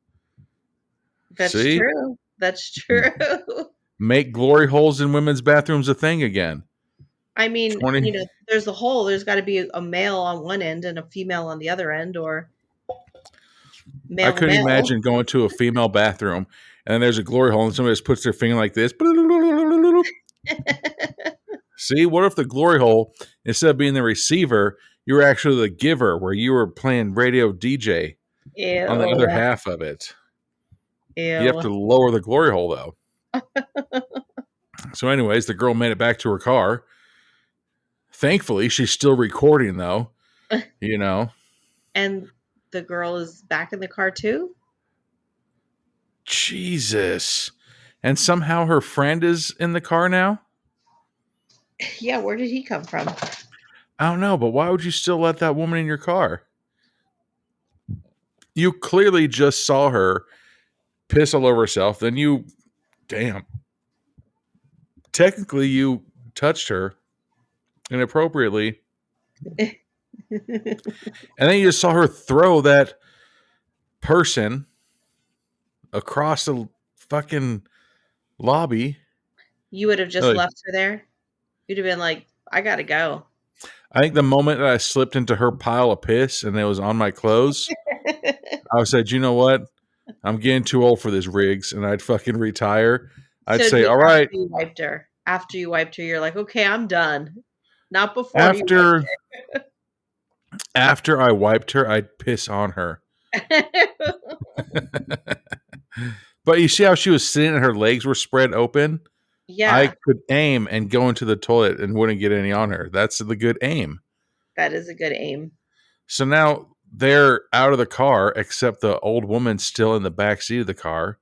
That's See? true. That's true. Make glory holes in women's bathrooms a thing again. There's a hole. There's got to be a male on one end and a female on the other end, or male. I couldn't imagine going to a female bathroom and then there's a glory hole and somebody just puts their finger like this. See, what if the glory hole, instead of being the receiver, you were actually the giver, where you were playing radio DJ on the other half of it? Ew. You have to lower the glory hole, though. So anyways, the girl made it back to her car. Thankfully, she's still recording, though. You know? And the girl is back in the car too? Jesus. And somehow her friend is in the car now? Yeah, where did he come from? I don't know, but why would you still let that woman in your car? You clearly just saw her piss all over herself. Then damn. Technically, you touched her inappropriately. And then you just saw her throw that person across the fucking lobby. You would have just Like, left her there? You'd have been like, I gotta go. I think the moment that I slipped into her pile of piss and it was on my clothes, I said, you know what? I'm getting too old for this, Riggs, and I'd fucking retire. So I'd it'd say, be all after right, you wiped her. After you wiped her, you're like, okay, I'm done. Not before you after after I wiped her, I'd piss on her. wiped. But you see how she was sitting and her legs were spread open? I Yeah, could aim and go into the toilet and wouldn't get any on her. That's the good aim. that is a good aim. So now they're out of the car, except the old woman's still in the back seat of the car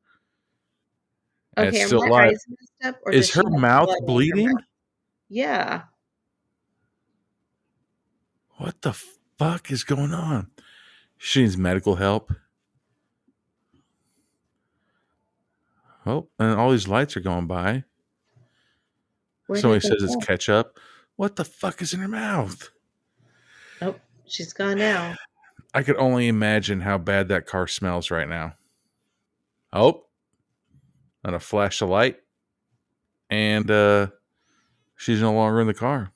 and it's Okay, are still my alive. eyes messed up, or does Is her she have mouth blood in her bleeding? mouth? Yeah, What the fuck is going on? She needs medical help. Oh, and all these lights are going by. where Somebody did they says it's go? ketchup. What the fuck is in her mouth? Oh, she's gone now. I could only imagine how bad that car smells right now. Oh, and a flash of light. And she's no longer in the car.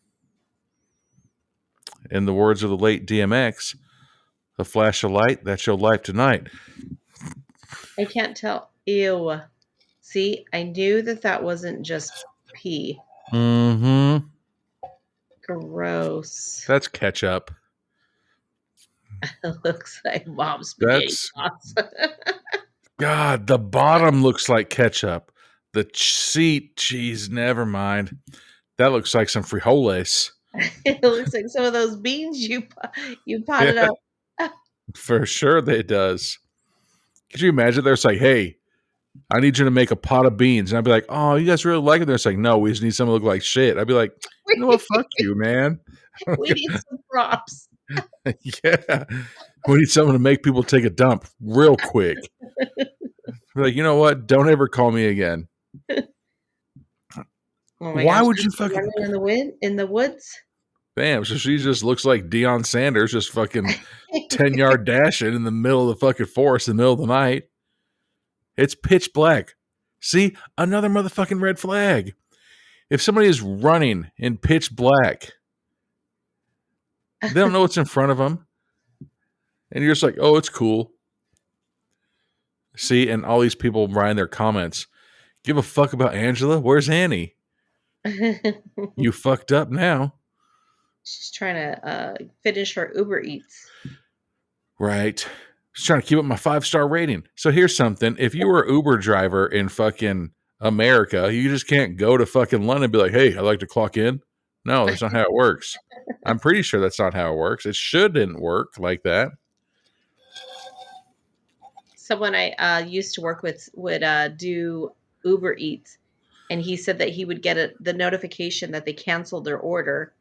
In the words of the late DMX, a flash of light, that's your life tonight. I can't tell. Ew. See, I knew that wasn't just pee. Mm-hmm. Gross. That's ketchup. It looks like mom's spaghetti That's, sauce. God, the bottom looks like ketchup. The seat, geez, never mind. That looks like some frijoles. It looks like some of those beans you potted Yeah, up. for sure it does. Could you imagine? They're like, hey, I need you to make a pot of beans. And I'd be like, oh, you guys really like it? They're like, no, we just need something to look like shit. I'd be like, you know what? Fuck you, man. We need some props. Yeah. We need someone to make people take a dump real quick. Be like, you know what? Don't ever call me again. Oh my Why gosh, would is you she fucking... running in the wind in the woods? Bam. So she just looks like Deion Sanders just fucking 10-yard dashing in the middle of the fucking forest in the middle of the night. It's pitch black. See? Another motherfucking red flag. If somebody is running in pitch black, they don't know what's in front of them. And you're just like, oh, it's cool. See? And all these people writing their comments. Give a fuck about Angela? Where's Annie? You fucked up now. She's trying to finish her Uber Eats. Right. Just trying to keep up my 5-star rating. So here's something. If you were an Uber driver in fucking America, you just can't go to fucking London and be like, hey, I'd like to clock in. No, that's not how it works. I'm pretty sure that's not how it works. It shouldn't work like that. Someone I used to work with would do Uber Eats, and he said that he would get the notification that they canceled their order,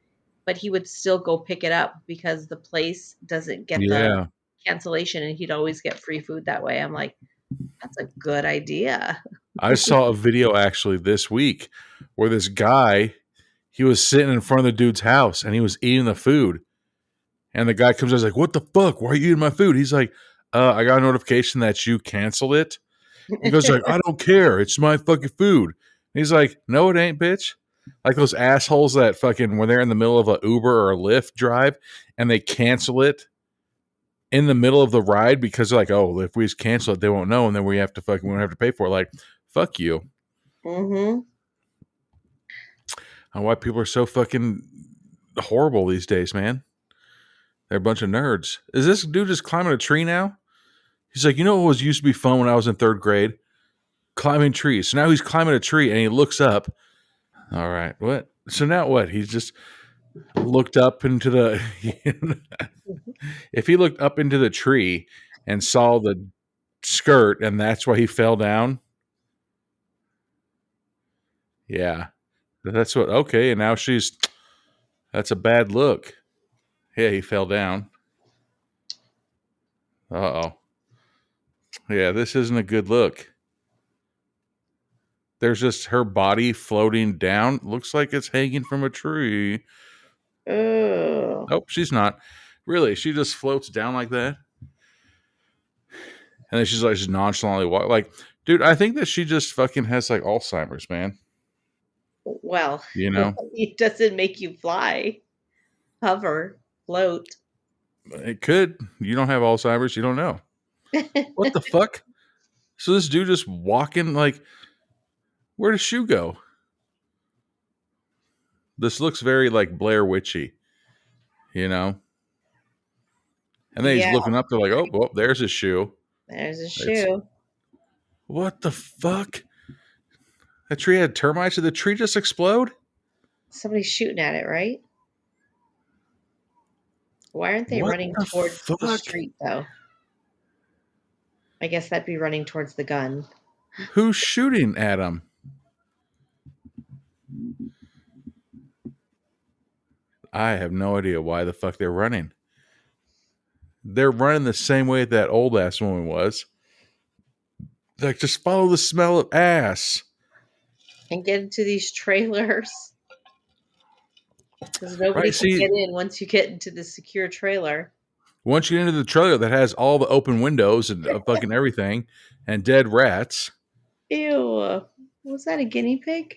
but he would still go pick it up because the place doesn't get the Yeah. cancellation, and he'd always get free food that way. I'm like, that's a good idea. I saw a video actually this week where this guy, he was sitting in front of the dude's house and he was eating the food. And the guy comes out, he's like, what the fuck? Why are you eating my food? He's like, I got a notification that you canceled it. He goes like, I don't care. It's my fucking food. And he's like, no, it ain't, bitch. Like those assholes that fucking, when they're in the middle of a Uber or a Lyft drive and they cancel it in the middle of the ride because they're like, oh, if we just cancel it, they won't know. And then we don't have to pay for it. Like, fuck you. Mm-hmm. And why people are so fucking horrible these days, man. They're a bunch of nerds. Is this dude just climbing a tree now? He's like, you know what was used to be fun when I was in 3rd grade? Climbing trees. So now he's climbing a tree and he looks up. All right, what? So now what? He's just looked up into the if he looked up into the tree and saw the skirt and that's why he fell down. Yeah. That's what okay, and now that's a bad look. Yeah, he fell down. Uh-oh. Yeah, this isn't a good look. There's just her body floating down. Looks like it's hanging from a tree. Oh. Nope, she's not. Really, she just floats down like that. And then she's like just nonchalantly walk. Like, dude, I think that she just fucking has like Alzheimer's, man. Well, You know? it doesn't make you fly, hover, float. It could. You don't have Alzheimer's, you don't know. What the fuck? So this dude just walking like where does shoe go? This looks very like Blair Witchy, you know? And then he's Yeah, looking up, they're like, oh, well, there's his shoe. there's a It's shoe. what the fuck? That tree had termites. Did the tree just explode? Somebody's shooting at it, right? Why aren't they What running the towards the fuck? street, though? I guess that'd be running towards the gun. Who's shooting at him? I have no idea why the fuck they're running. They're running the same way that old ass woman was. Like, just follow the smell of ass. And get into these trailers. Because nobody Right? can See, get in once you get into the secure trailer. once you get into the trailer that has all the open windows and fucking everything and dead rats. Ew. Was that a guinea pig?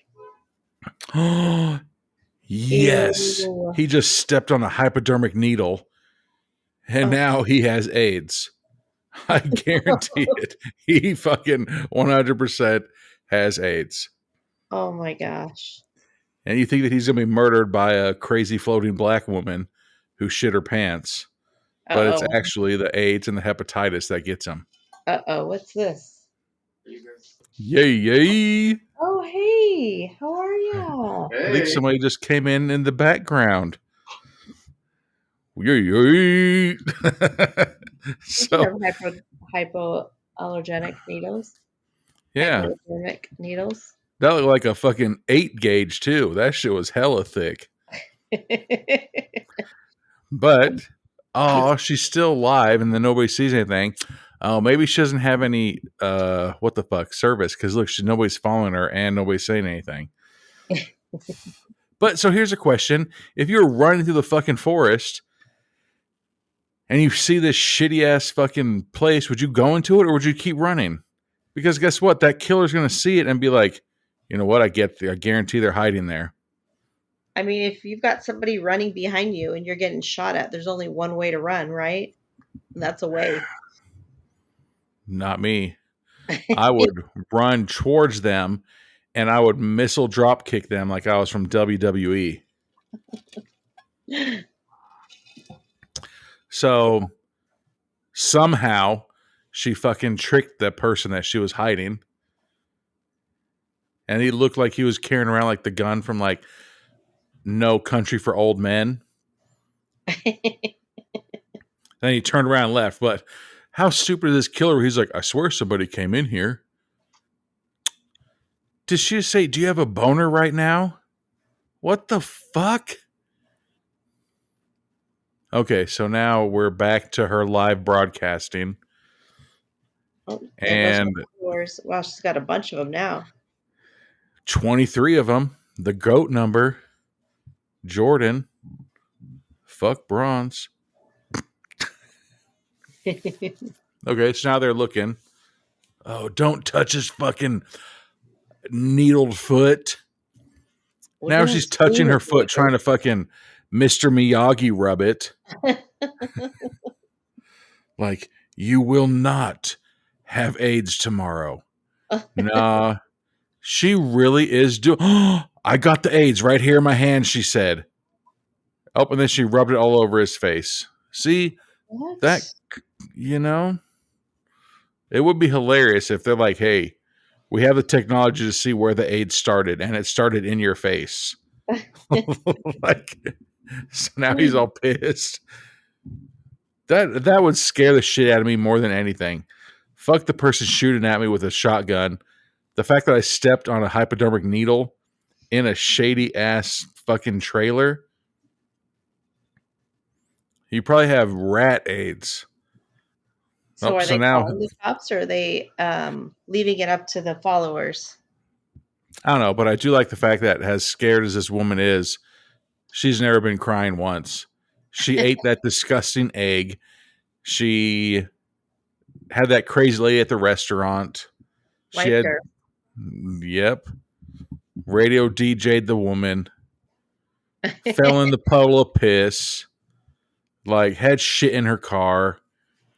Oh, yes. Ew. He just stepped on a hypodermic needle and now he has AIDS. I guarantee it. He fucking 100% has AIDS. Oh my gosh. And you think that he's going to be murdered by a crazy floating black woman who shit her pants. But it's Uh-oh. actually the AIDS and the hepatitis that gets him. Uh-oh. What's this? Yay, yay. Oh, hey. How are ya? I think somebody just came in the background. Yay, yay. So, Hypoallergenic needles. yeah. Hypoallergenic needles. That looked like a fucking 8 gauge, too. That shit was hella thick. But, oh, she's still alive and then nobody sees anything. Oh, maybe she doesn't have any, what the fuck, service. Because look, nobody's following her and nobody's saying anything. But, so here's a question. If you're running through the fucking forest and you see this shitty ass fucking place, would you go into it or would you keep running? Because guess what? That killer's going to see it and be like, you know what? I guarantee they're hiding there. I mean, if you've got somebody running behind you and you're getting shot at, there's only one way to run, right? And that's away. Not me. I would run towards them and I would missile drop kick them like I was from WWE. So somehow she fucking tricked the person that she was hiding. And he looked like he was carrying around like the gun from like No Country for Old Men. Then he turned around and left. But how stupid is this killer? He's like, I swear somebody came in here. Did she say, do you have a boner right now? What the fuck? Okay, so now we're back to her live broadcasting. Oh, and wow, she's got a bunch of them now. 23 of them. The GOAT number. Jordan. Fuck bronze. Okay, so now they're looking. Oh, don't touch his fucking needled foot. Now she's touching her foot, trying to fucking Mr. Miyagi rub it. Like, you will not have AIDS tomorrow. Nah, she really is doing. I got the AIDS right here in my hand, she said. Oh, and then she rubbed it all over his face. See, What? that, you know, it would be hilarious if they're like, hey, we have the technology to see where the AIDS started, and it started in your face. Like, So now he's all pissed. That would scare the shit out of me more than anything. Fuck the person shooting at me with a shotgun. The fact that I stepped on a hypodermic needle in a shady ass fucking trailer. You probably have rat AIDS. So are So they now calling the cops, or are they leaving it up to the followers? I don't know, but I do like the fact that as scared as this woman is, she's never been crying once. She ate that disgusting egg. She had that crazy lady at the restaurant. She Wiped had, her. yep, radio DJ'd the woman, fell in the puddle of piss, like had shit in her car.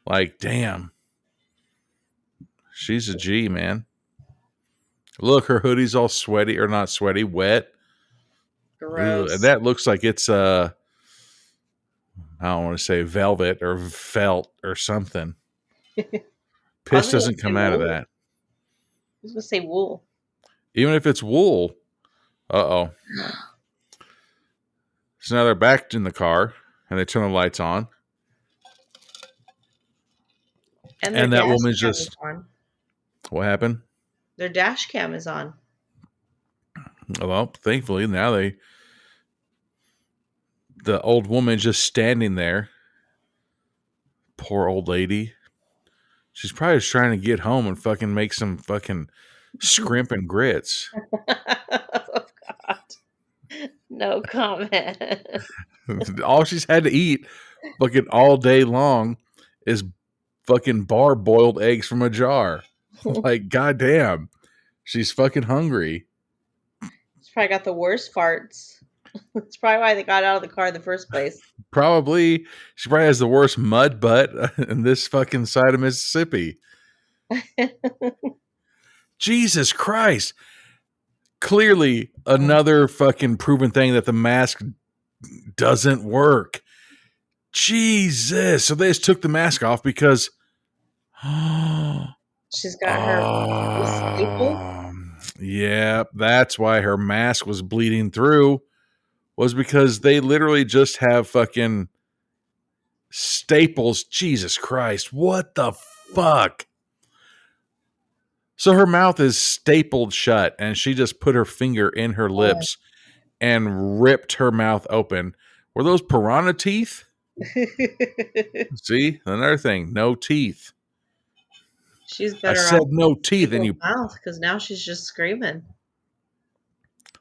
Like, damn. She's a G, man. Look, her hoodie's all sweaty, or not sweaty, wet. Ugh, and Gross. that looks like it's I don't want to say velvet or felt or something. I was Piss gonna doesn't say come out of wool. that. I was gonna say wool. Even if it's wool. Uh-oh. So now they're back in the car and they turn the lights on. And their And that dash woman's cam is just, on. what happened? Their dash cam is on. Well, thankfully now the old woman just standing there. Poor old lady. She's probably just trying to get home and fucking make some fucking scrimp and grits. Oh God. No comment. All she's had to eat fucking all day long is fucking bar boiled eggs from a jar. Like, goddamn. She's fucking hungry. She's probably got the worst farts. That's probably why they got out of the car in the first place. Probably. She probably has the worst mud butt in this fucking side of Mississippi. Jesus Christ. Clearly another fucking proven thing that the mask doesn't work. Jesus. So they just took the mask off because She's got her staple. yeah, that's why her mask was bleeding through, was because they literally just have fucking staples. Jesus Christ, what the fuck? So her mouth is stapled shut, and she just put her finger in her lips and ripped her mouth open. Were those piranha teeth? See, another thing, no teeth. She's I better said off no teeth, and you. mouth, because now she's just screaming.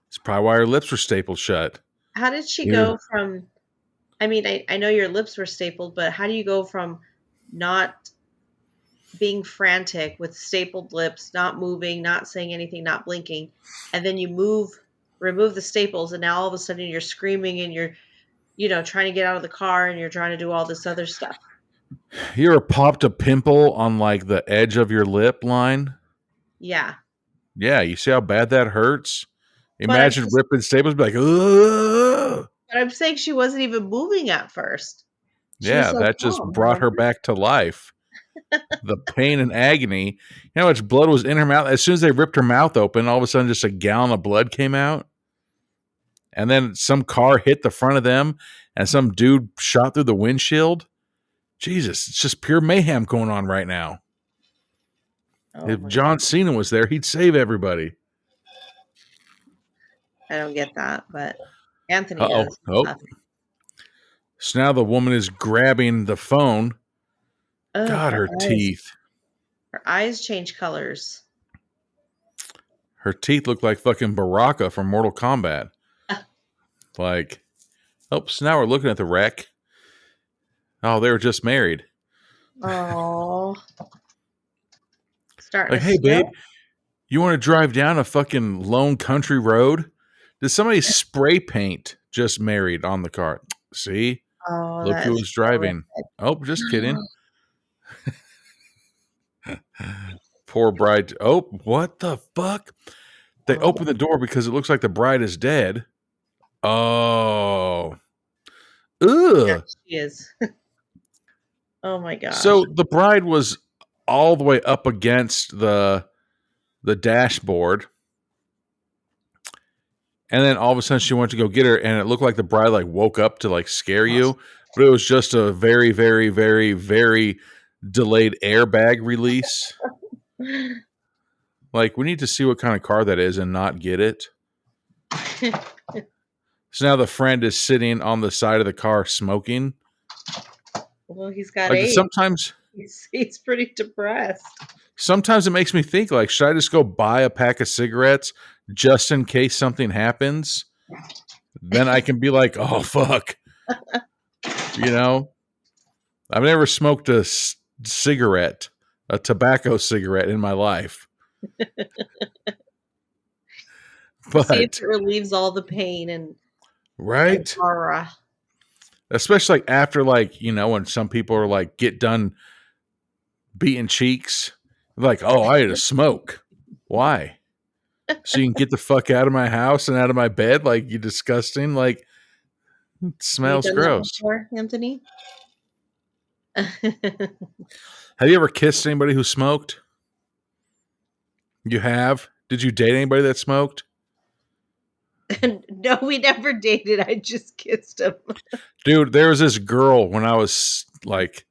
It's probably why her lips were stapled shut. How did she Yeah. go from? I mean, I know your lips were stapled, but how do you go from not being frantic with stapled lips, not moving, not saying anything, not blinking, and then you remove the staples, and now all of a sudden you're screaming and you're, trying to get out of the car and you're trying to do all this other stuff. You ever popped a pimple on like the edge of your lip line? Yeah. Yeah, you see how bad that hurts? But Imagine ripping staples, be like, ugh. But I'm saying she wasn't even moving at first. She was Yeah, so that just calm, brought her remember? back to life. The pain and agony. You know how much blood was in her mouth? As soon as they ripped her mouth open, all of a sudden just a gallon of blood came out. And then some car hit the front of them and some dude shot through the windshield. Jesus, it's just pure mayhem going on right now. Oh If my John God. Cena was there, he'd save everybody. I don't get that, but Anthony Uh-oh. does. Oh. So now the woman is grabbing the phone. Oh, God, her teeth. Her eyes change colors. Her teeth look like fucking Baraka from Mortal Kombat. Like, oh, so now we're looking at the wreck. Oh, they were just married. Oh. Starting Like, to hey, snow? babe, you want to drive down a fucking lone country road? Did somebody spray paint just married on the car? See? Oh, Look who that's was driving. Oh, just kidding. Poor bride. Oh, what the fuck? They open the door because it looks like the bride is dead. Oh. Ugh. Yeah, she is. Oh my gosh. So the bride was all the way up against the dashboard. And then all of a sudden she went to go get her, and it looked like the bride like woke up to like scare you, but it was just a very, very, very, very delayed airbag release. Like, we need to see what kind of car that is and not get it. So now the friend is sitting on the side of the car smoking. Well, he's got Like AIDS. sometimes He's pretty depressed. Sometimes it makes me think, like, should I just go buy a pack of cigarettes just in case something happens? Then I can be like, oh, fuck. You know? I've never smoked a cigarette, a tobacco cigarette in my life. See if But, it relieves all the pain and right? horror. Especially like after, like, you know, when some people are like, get done beating cheeks. Like, oh, I had a smoke. Why? So you can get the fuck out of my house and out of my bed? Like, you disgusting. Like, it smells Have you done that gross. before, Anthony? Have you ever kissed anybody who smoked? You have? Did you date anybody that smoked? No, we never dated. I just kissed him. Dude, there was this girl when I was like,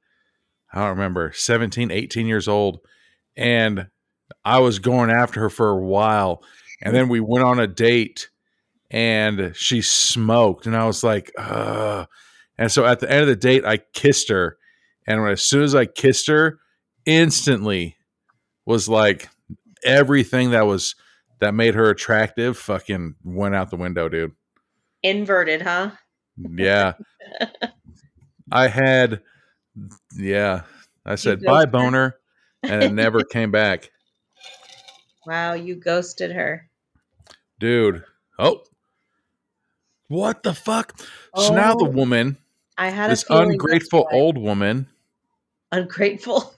I don't remember, 17, 18 years old. And I was going after her for a while. And then we went on a date and she smoked. And I was like, ugh. And so at the end of the date, I kissed her. And as soon as I kissed her, instantly was like everything that made her attractive fucking went out the window, dude. Inverted, huh? Yeah. I said, bye, ghosted her? boner. And it never came back. Wow, you ghosted her. Dude. Oh. What the fuck? So now the woman, I had this a feeling ungrateful that's why. old woman, Ungrateful.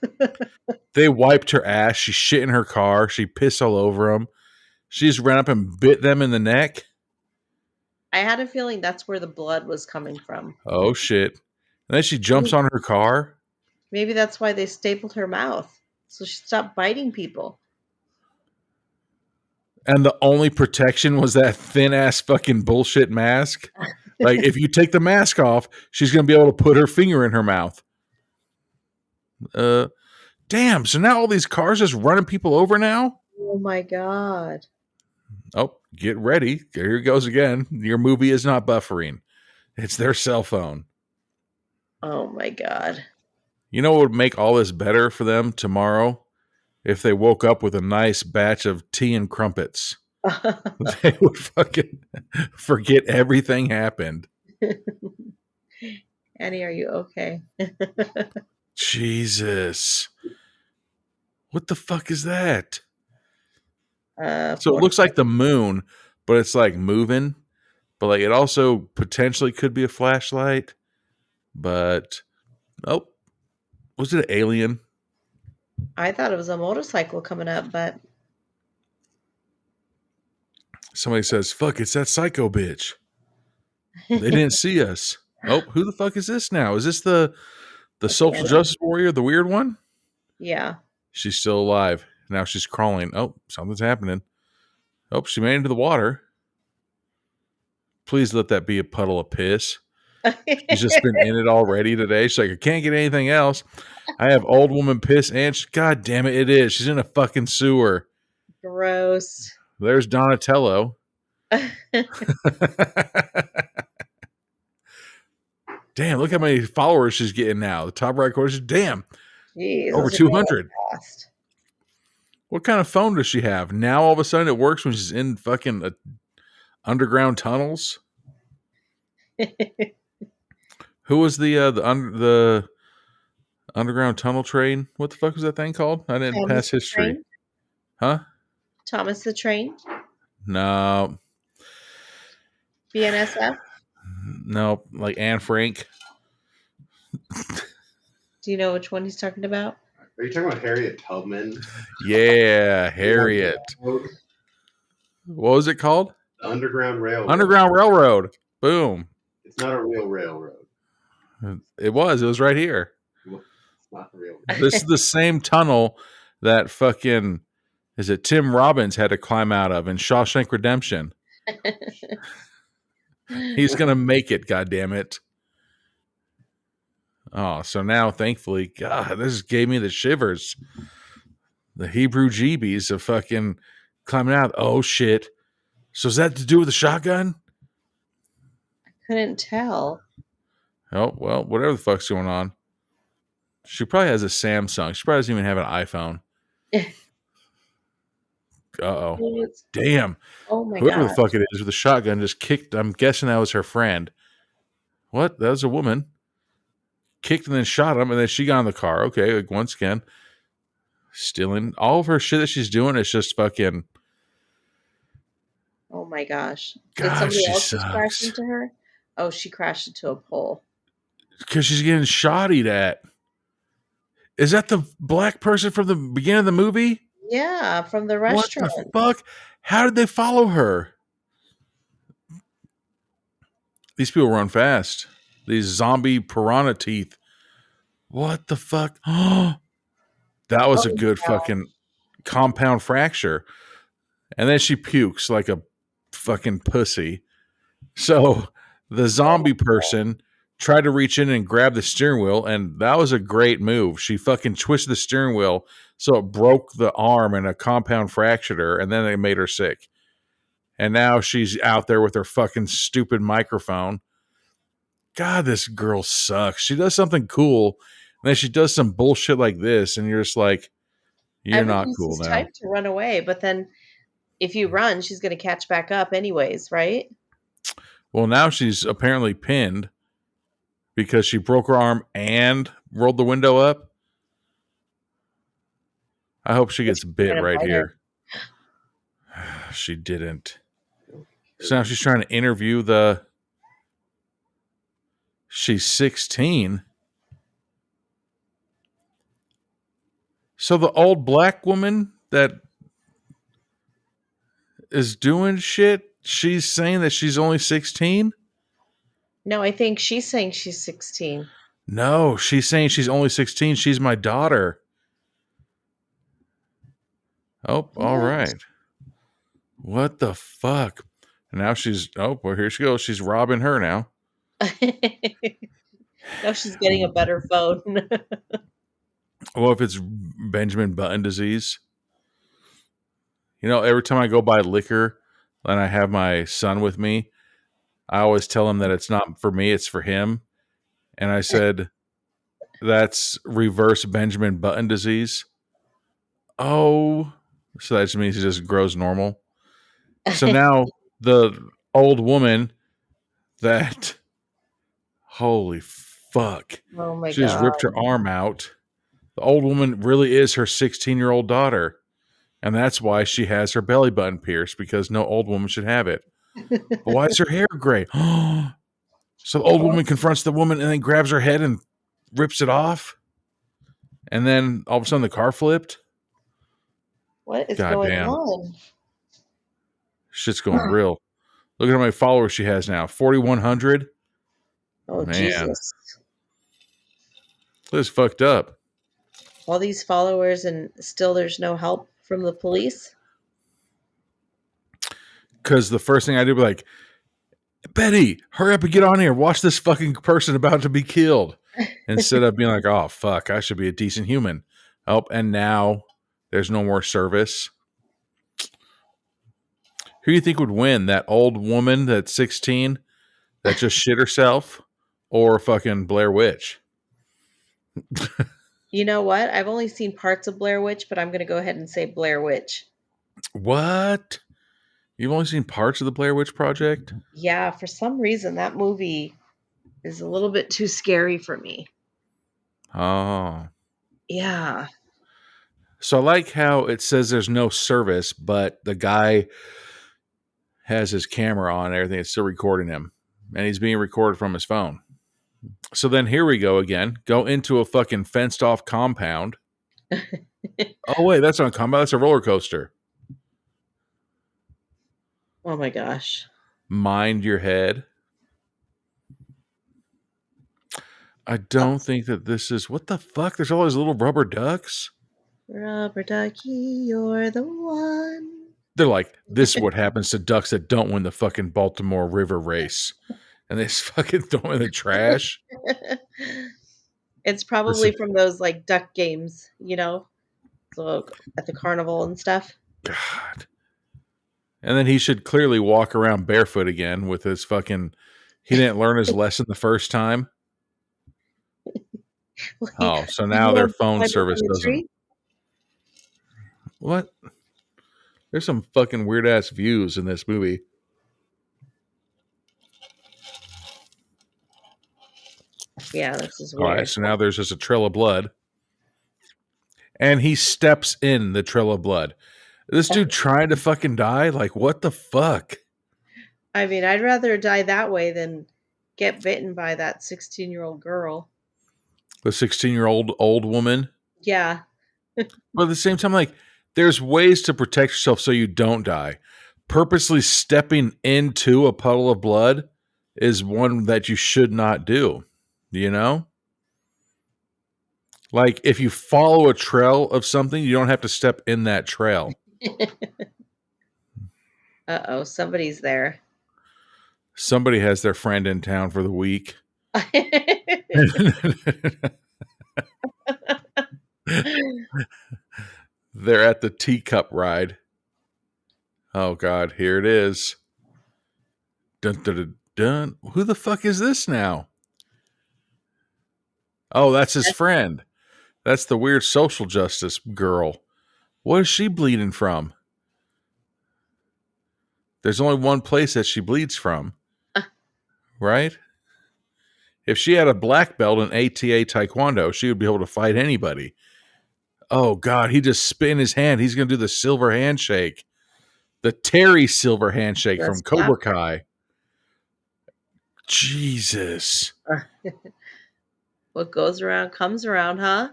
they wiped her ass. She shit in her car. She pissed all over them. She just ran up and bit them in the neck. I had a feeling that's where the blood was coming from. Oh, shit. And then she jumps on her car. Maybe that's why they stapled her mouth. So she stopped biting people. And the only protection was that thin ass fucking bullshit mask. Like, if you take the mask off, she's going to be able to put her finger in her mouth. Damn. So now all these cars just running people over now? Oh my God. Oh, get ready. Here it goes again. Your movie is not buffering. It's their cell phone. Oh my God. You know what would make all this better for them tomorrow? If they woke up with a nice batch of tea and crumpets. They would fucking forget everything happened. Annie, are you okay? Jesus. What the fuck is that? So it looks like the moon, but it's like moving. But like it also potentially could be a flashlight. But, oh, was it an alien? I thought it was a motorcycle coming up, but Somebody says, fuck, it's that psycho bitch. They didn't see us. Oh, who the fuck is this now? Is this the social justice warrior, the weird one? Yeah. She's still alive. Now she's crawling. Oh, something's happening. Oh, she made it into the water. Please let that be a puddle of piss. She's just been in it already today. She's like, I can't get anything else. I have old woman piss and God damn it, it is. She's in a fucking sewer. Gross. There's Donatello. Damn, look how many followers she's getting now. The top right corner, damn. Jeez, Over 200. What kind of phone does she have? Now all of a sudden it works when she's in fucking underground tunnels? Who was the underground tunnel train? What the fuck was that thing called? I didn't pass history. Huh? Thomas the Train? No. BNSF? No, like Anne Frank. Do you know which one he's talking about? Are you talking about Harriet Tubman? Yeah, Harriet. What was it called? The Underground Railroad. Underground Railroad. Boom. It's not a real railroad. It was right here. It's not real. This is the same tunnel that fucking, is it Tim Robbins had to climb out of in Shawshank Redemption. He's gonna make it. God damn it! Oh, so now, thankfully, God, this gave me the shivers. The Hebrew jeebies of fucking climbing out. Oh shit! So is that to do with the shotgun? Couldn't tell. Oh well, whatever the fuck's going on. She probably has a Samsung. She probably doesn't even have an iPhone. Uh-oh. Damn. Oh my Whoever the god. fuck it is with the shotgun just kicked. I'm guessing that was her friend. What? That was a woman. Kicked and then shot him, and then she got in the car. Okay, like once again, stealing. All of her shit that she's doing is just fucking. Oh my gosh. Did God, somebody she else just crash sucks. into her? Oh, she crashed into a pole. Because she's getting shottied at. Is that the black person from the beginning of the movie? Yeah, from the What restaurant. the fuck? How did they follow her? These people run fast. These zombie piranha teeth. What the fuck? That was a Oh good wow. fucking compound fracture. And then she pukes like a fucking pussy. So the zombie person tried to reach in and grab the steering wheel, and that was a great move. She fucking twisted the steering wheel so it broke the arm and a compound fractured her, and then it made her sick. And now she's out there with her fucking stupid microphone. God, this girl sucks. She does something cool, and then she does some bullshit like this, and you're just like, you're not Everyone's cool just now. typed to run away, but then if you run, she's going to catch back up anyways, right? Well, now she's apparently pinned because she broke her arm and rolled the window up. I hope she gets bit gonna right bite here. She didn't. So now she's trying to interview the. She's 16. So the old black woman that is doing shit, she's saying that she's only 16? No, I think she's saying she's 16. No, she's saying she's only 16. She's my daughter. Oh, all What? right. What the fuck? And now she's, oh, well, here she goes. She's robbing her now. No, she's getting a better phone. Well, if it's Benjamin Button disease, you know, every time I go buy liquor and I have my son with me, I always tell him that it's not for me, it's for him. And I said, that's reverse Benjamin Button disease. Oh, so that just means he just grows normal. So now the old woman that, holy fuck, Oh my she just god. ripped her arm out. The old woman really is her 16-year-old daughter. And that's why she has her belly button pierced, because no old woman should have it. But why is her hair gray? So the old woman confronts the woman and then grabs her head and rips it off. And then all of a sudden the car flipped. What is God going damn. on? Shit's going real. Look at how many followers she has now. 4,100. Oh, Man. Jesus. This is fucked up. All these followers and still there's no help from the police? Because the first thing I do be like, Betty, hurry up and get on here. Watch this fucking person about to be killed. Instead of being like, oh, fuck, I should be a decent human. Oh, and now there's no more service. Who do you think would win? That old woman that's 16 that just shit herself, or fucking Blair Witch? You know what? I've only seen parts of Blair Witch, but I'm going to go ahead and say Blair Witch. What? You've only seen parts of the Blair Witch Project? Yeah, for some reason that movie is a little bit too scary for me. Oh. Yeah. So I like how it says there's no service, but the guy has his camera on and everything. It's still recording him. And he's being recorded from his phone. So then here we go again. Go into a fucking fenced off compound. Oh, wait, that's not a compound. That's a roller coaster. Oh my gosh. Mind your head. I don't think that this is... What the fuck? There's all these little rubber ducks? Rubber ducky, you're the one. They're like, this is what happens to ducks that don't win the fucking Baltimore River race. And they just fucking throw them in the trash. It's probably from those like duck games, so at the carnival and stuff. God. And then he should clearly walk around barefoot again with his fucking. He didn't learn his lesson the first time. Oh, so now their phone service doesn't. What? There's some fucking weird ass views in this movie. Yeah, this is weird. All right, so now there's just a trail of blood. And he steps in the trail of blood. This dude trying to fucking die? Like, what the fuck? I mean, I'd rather die that way than get bitten by that 16-year-old girl. The 16-year-old old woman? Yeah. But at the same time, like, there's ways to protect yourself so you don't die. Purposely stepping into a puddle of blood is one that you should not do. You know? Like, if you follow a trail of something, you don't have to step in that trail. Uh-oh, somebody's there. Somebody has their friend in town for the week. They're at the teacup ride. Oh, God, here it is. Dun, dun, dun, dun. Who the fuck is this now? Oh, that's his friend. That's the weird social justice girl. What is she bleeding from? There's only one place that she bleeds from. Right? If she had a black belt in ATA Taekwondo, she would be able to fight anybody. Oh, God, he just spit in his hand. He's going to do the silver handshake. The Terry silver handshake from Cobra Kai. Jesus. What goes around comes around, huh?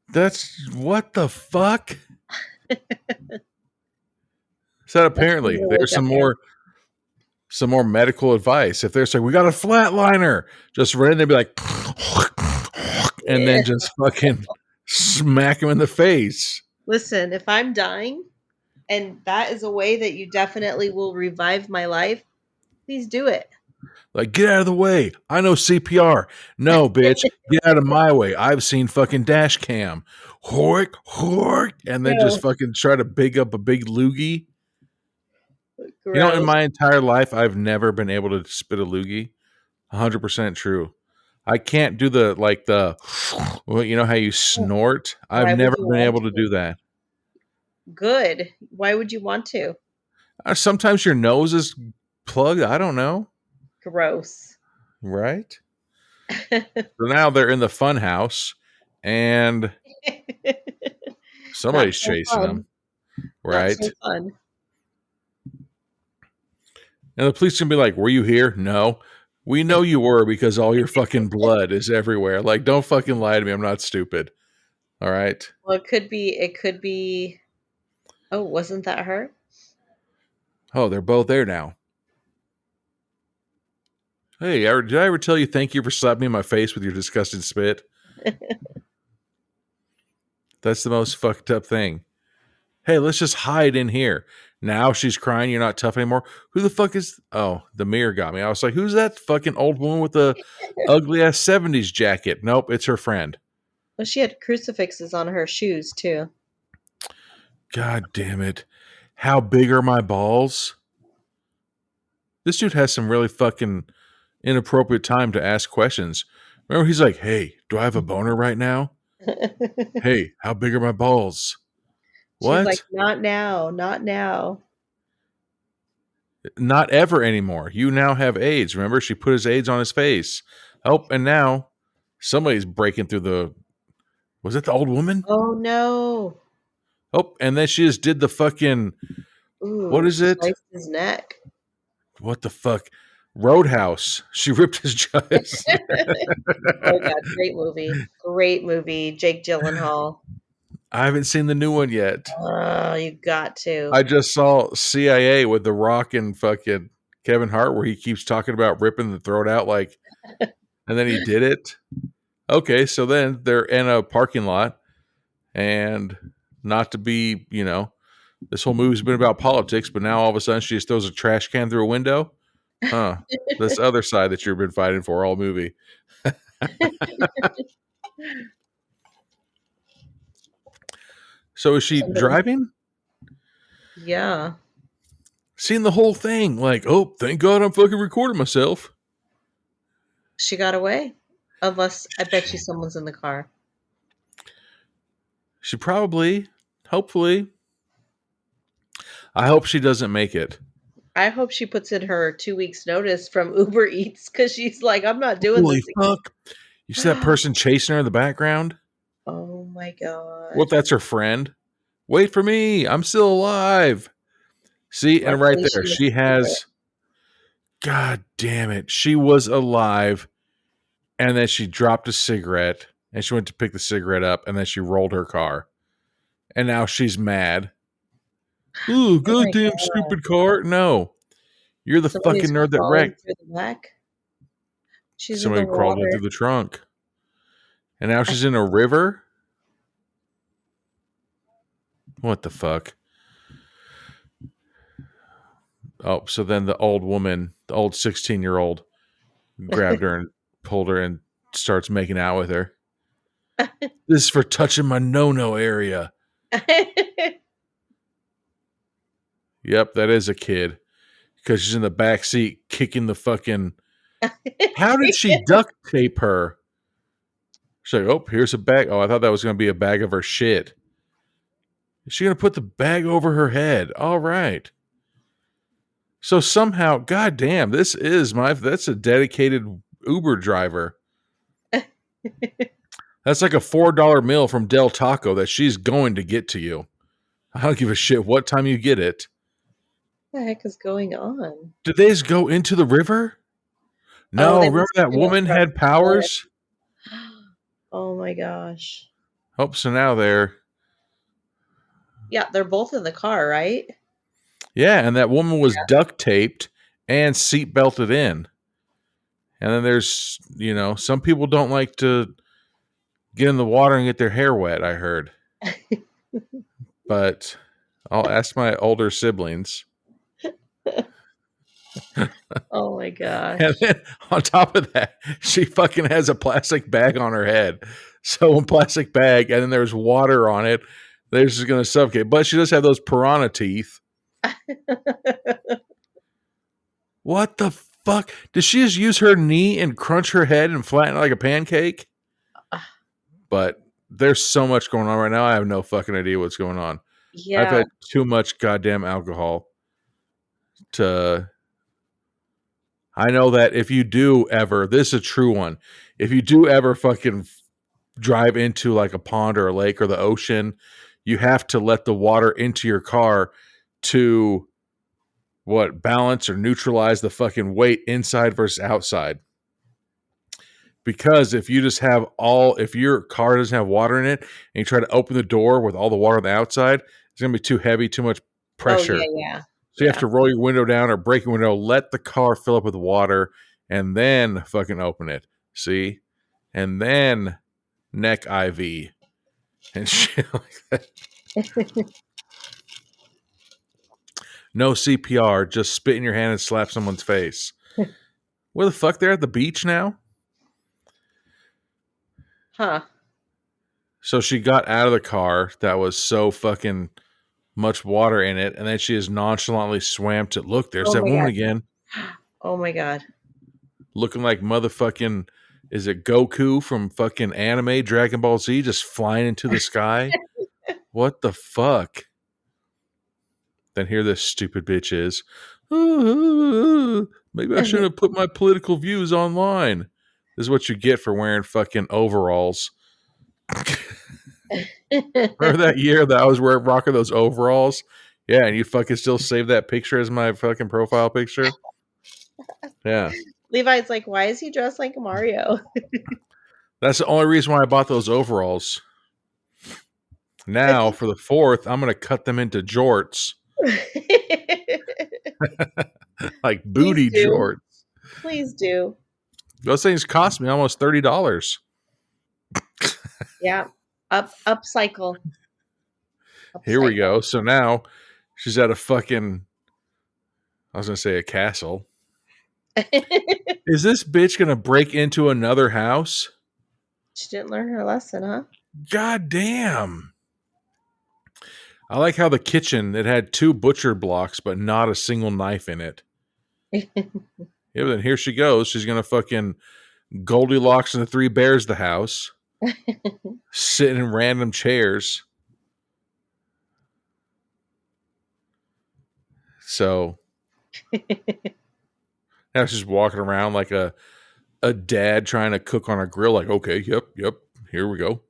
That's what the fuck? So apparently there's some more medical advice. If they're saying we got a flatliner, just run in there and be like, and then just fucking smack him in the face. Listen, if I'm dying and that is a way that you definitely will revive my life, please do it. Like, get out of the way. I know CPR. No, bitch. Get out of my way. I've seen fucking Dashcam. Hork, hork. And then just fucking try to big up a big loogie. Gross. You know, in my entire life, I've never been able to spit a loogie. 100% true. I can't do well, you know how you snort? I've never been able to do that. Good. Why would you want to? Sometimes your nose is plugged. I don't know. Gross. Right? So now they're in the fun house and somebody's chasing them. Right? Not so fun. And the police can be like, were you here? No. We know you were because all your fucking blood is everywhere. Like, don't fucking lie to me. I'm not stupid. All right? Well, it could be. Oh, wasn't that her? Oh, they're both there now. Hey, did I ever tell you thank you for slapping me in my face with your disgusting spit? That's the most fucked up thing. Hey, let's just hide in here. Now she's crying. You're not tough anymore. Who the fuck is... Oh, the mirror got me. I was like, who's that fucking old woman with the ugly-ass 70s jacket? Nope, it's her friend. Well, she had crucifixes on her shoes, too. God damn it. How big are my balls? This dude has some really fucking inappropriate time to ask questions. Remember, he's like, hey, do I have a boner right now? Hey, how big are my balls? What? She's like, not now, not now. Not ever anymore. You now have AIDS. Remember, she put his AIDS on his face. Oh, and now somebody's breaking through the... Was it the old woman? Oh, no. Oh, and then she just did the fucking... Ooh, what is it? Sliced his neck. What the fuck? Roadhouse. She ripped his juice. Oh, God, great movie. Great movie. Jake Gyllenhaal. I haven't seen the new one yet. Oh, you got to. I just saw CIA with The Rock and fucking Kevin Hart where he keeps talking about ripping the throat out like, and then he did it. Okay, so then they're in a parking lot and not to be, This whole movie's been about politics, but now all of a sudden she just throws a trash can through a window. Huh? This other side that you've been fighting for all movie. So is she driving? Yeah. Seeing the whole thing, like, oh, thank God I'm fucking recording myself. She got away. Unless, I bet you someone's in the car. She probably, hopefully. I hope she doesn't make it. I hope she puts in her 2 weeks notice from Uber Eats because she's like, I'm not doing Holy this again. fuck. You see that person chasing her in the background? Oh my God. What, that's her friend? Wait for me. I'm still alive. See, and right there, she has, God damn it. She was alive. And then she dropped a cigarette and she went to pick the cigarette up and then she rolled her car. And now she's mad. Ooh, goddamn stupid car. No. You're the fucking nerd that wrecked. Through the back. She's Somebody in the crawled in water. through the trunk. And now she's in a river? What the fuck? Oh, so then the old woman, the old 16-year-old, grabbed her and pulled her and starts making out with her. This is for touching my no-no area. Yep, that is a kid. Because she's in the back seat kicking the fucking... How did she duct tape her? She's like, oh, here's a bag. Oh, I thought that was going to be a bag of her shit. Is she going to put the bag over her head? All right. So somehow, goddamn, that's a dedicated Uber driver. That's like a $4 meal from Del Taco that she's going to get to you. I don't give a shit what time you get it. What the heck is going on? Did they just go into the river? No, remember that woman had powers? Oh my gosh. Oh, so now they're... Yeah, they're both in the car, right? Yeah, and that woman was duct taped and seat belted in. And then there's, some people don't like to get in the water and get their hair wet, I heard. But I'll ask my older siblings. Oh my gosh. And then on top of that, she fucking has a plastic bag on her head. So a plastic bag, and then there's water on it. They're just going to suffocate. But she does have those piranha teeth. What the fuck? Did she just use her knee and crunch her head and flatten it like a pancake? But there's so much going on right now. I have no fucking idea what's going on. Yeah. I've had too much goddamn alcohol to... I know that if you do ever, this is a true one, if you do ever fucking drive into like a pond or a lake or the ocean, you have to let the water into your car to balance or neutralize the fucking weight inside versus outside. Because if you just have if your car doesn't have water in it and you try to open the door with all the water on the outside, it's going to be too heavy, too much pressure. Oh, yeah. So you have to roll your window down or break your window, let the car fill up with water, and then fucking open it. See? And then neck IV and shit like that. No CPR, just spit in your hand and slap someone's face. Where the fuck? They're at the beach now? Huh. So she got out of the car that was so fucking much water in it, and then she just nonchalantly swam to... Look, there's that woman again. Oh my God. Looking like motherfucking... Is it Goku from fucking anime Dragon Ball Z just flying into the sky? What the fuck? Then here this stupid bitch is. Maybe I shouldn't have put my political views online. This is what you get for wearing fucking overalls. Remember that year that I was rocking those overalls? Yeah, and you fucking still save that picture as my fucking profile picture? Yeah. Levi's like, why is he dressed like Mario? That's the only reason why I bought those overalls. Now, for the 4th, I'm going to cut them into jorts. Like booty jorts. Please do. Those things cost me almost $30. Yeah. Upcycle. Here we go. So now She's at a fucking, I was going to say a castle. Is this bitch going to break into another house? She didn't learn her lesson, huh? God damn. I like how the kitchen, it had 2 butcher blocks, but not a single knife in it. Yeah, but then here she goes. She's going to fucking Goldilocks and the 3 Bears the house. Sitting in random chairs. So now she's walking around like a dad trying to cook on a grill. Like, okay, yep, here we go.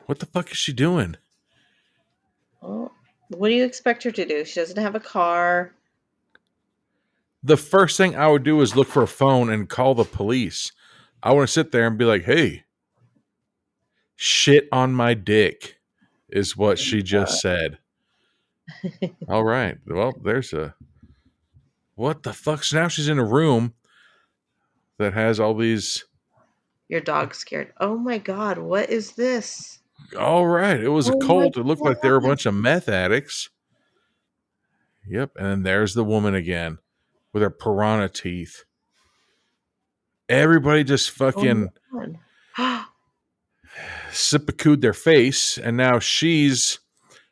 What the fuck is she doing? Well, what do you expect her to do? She doesn't have a car. The first thing I would do is look for a phone and call the police. I want to sit there and be like, hey, shit on my dick is what she just said. All right. Well, there's a... What the fuck? So now she's in a room that has all these... Your dog's scared. Oh my God, what is this? All right. It was a Oh my cult. It looked like they were a God. bunch of meth addicts. Yep. And then there's the woman again with her piranha teeth. Everybody just fucking sipacooed their face, and now she's...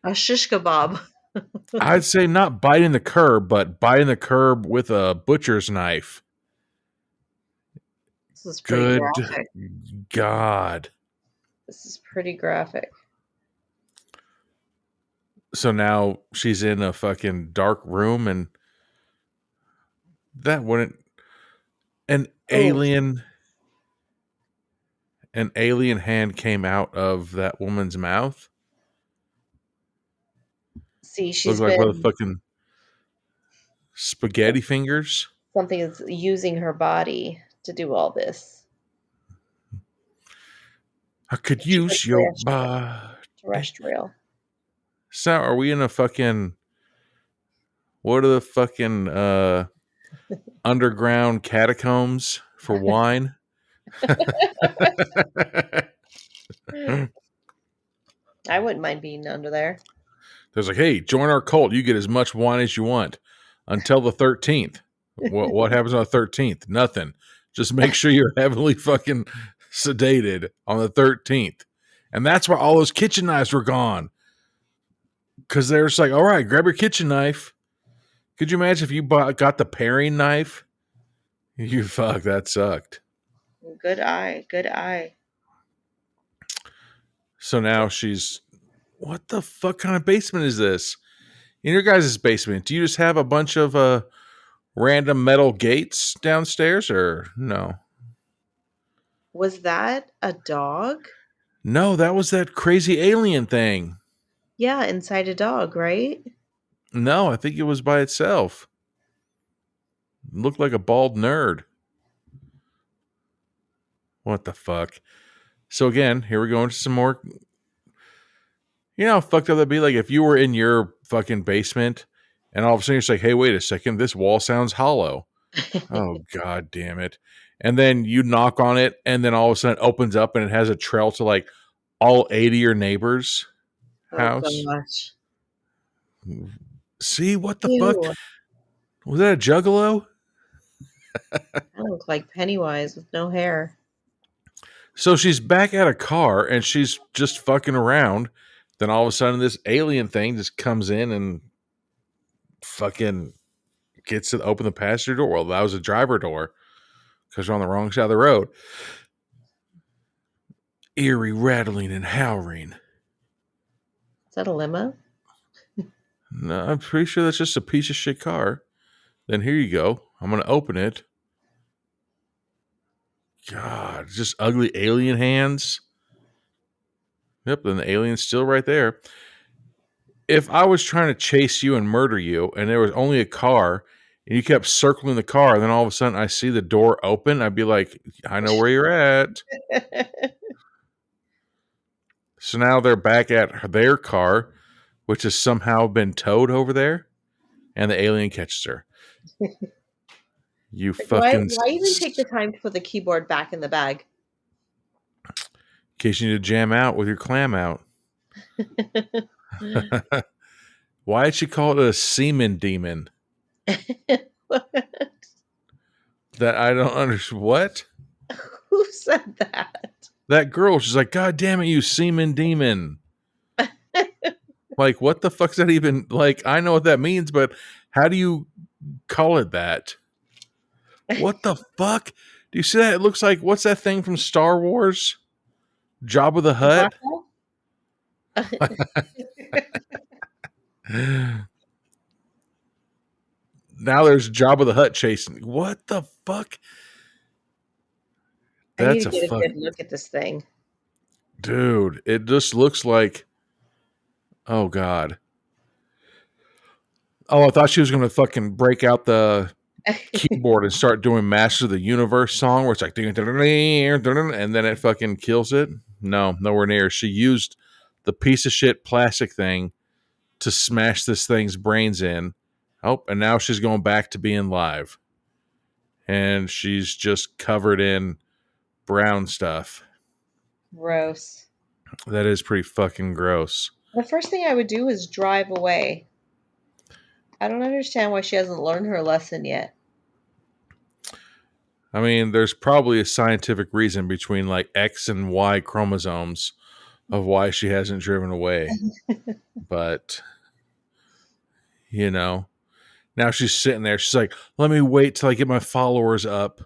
A shish kebab. I'd say not biting the curb, but biting the curb with a butcher's knife. This is pretty Good graphic. God. This is pretty graphic. So now she's in a fucking dark room, and that wouldn't... An alien hand came out of that woman's mouth. See, she's Looks like been... motherfucking spaghetti fingers. Something is using her body to do all this. I could She's use like your terrestrial. So are we in a fucking... What are the fucking underground catacombs for wine? I wouldn't mind being under there. There's like, hey, join our cult. You get as much wine as you want until the 13th. What happens on the 13th? Nothing. Just make sure you're heavily fucking sedated on the 13th. And that's why all those kitchen knives were gone. Because they're just like, all right, grab your kitchen knife. Could you imagine if you got the paring knife? You fuck, that sucked. Good eye. Good eye. So now she's... What the fuck kind of basement is this? In your guys' basement, do you just have a bunch of random metal gates downstairs, or no? Was that a dog? No, that was that crazy alien thing. Yeah, inside a dog, right? No, I think it was by itself. It looked like a bald nerd. What the fuck? So again, here we go into some more... You know how fucked up that'd be? Like if you were in your fucking basement and all of a sudden you're just like, hey, wait a second, this wall sounds hollow. Oh, God damn it. And then you knock on it and then all of a sudden it opens up and it has a trail to like all 80 of your neighbors' house. Oh, gosh. See, what the Ew. fuck? Was that a juggalo? I look like Pennywise with no hair. So she's back at a car and she's just fucking around. Then all of a sudden this alien thing just comes in and fucking gets to open the passenger door. Well, that was a driver door because you're on the wrong side of the road. Eerie rattling and howling. Is that a limo? No, I'm pretty sure that's just a piece of shit car. Then here you go. I'm going to open it. God, just ugly alien hands. Yep, then the alien's still right there. If I was trying to chase you and murder you, and there was only a car, and you kept circling the car, and then all of a sudden I see the door open, I'd be like, I know where you're at. So now they're back at their car, which has somehow been towed over there, and the alien catches her. You fucking... Why even take the time to put the keyboard back in the bag? In case you need to jam out with your clam out. Why did she call it a semen demon? That I don't understand. What? Who said that? That girl, she's like, God damn it, you semen demon. Like, what the fuck's that even? Like, I know what that means, but how do you call it that? What the fuck? Do you see that? It looks like, what's that thing from Star Wars? Jabba the Hutt? Now there's Jabba the Hutt chasing. What the fuck? I need That's to a get a fuck. good look at this thing. Dude, it just looks like, oh God. Oh, I thought she was going to fucking break out the keyboard and start doing Master of the Universe song where it's like, and then it fucking kills it. No, nowhere near. She used the piece of shit plastic thing to smash this thing's brains in. Oh, and now she's going back to being live. And she's just covered in brown stuff. Gross. That is pretty fucking gross. The first thing I would do is drive away. I don't understand why she hasn't learned her lesson yet. I mean, there's probably a scientific reason between like X and Y chromosomes of why she hasn't driven away. But, you know, now she's sitting there. She's like, let me wait till I get my followers up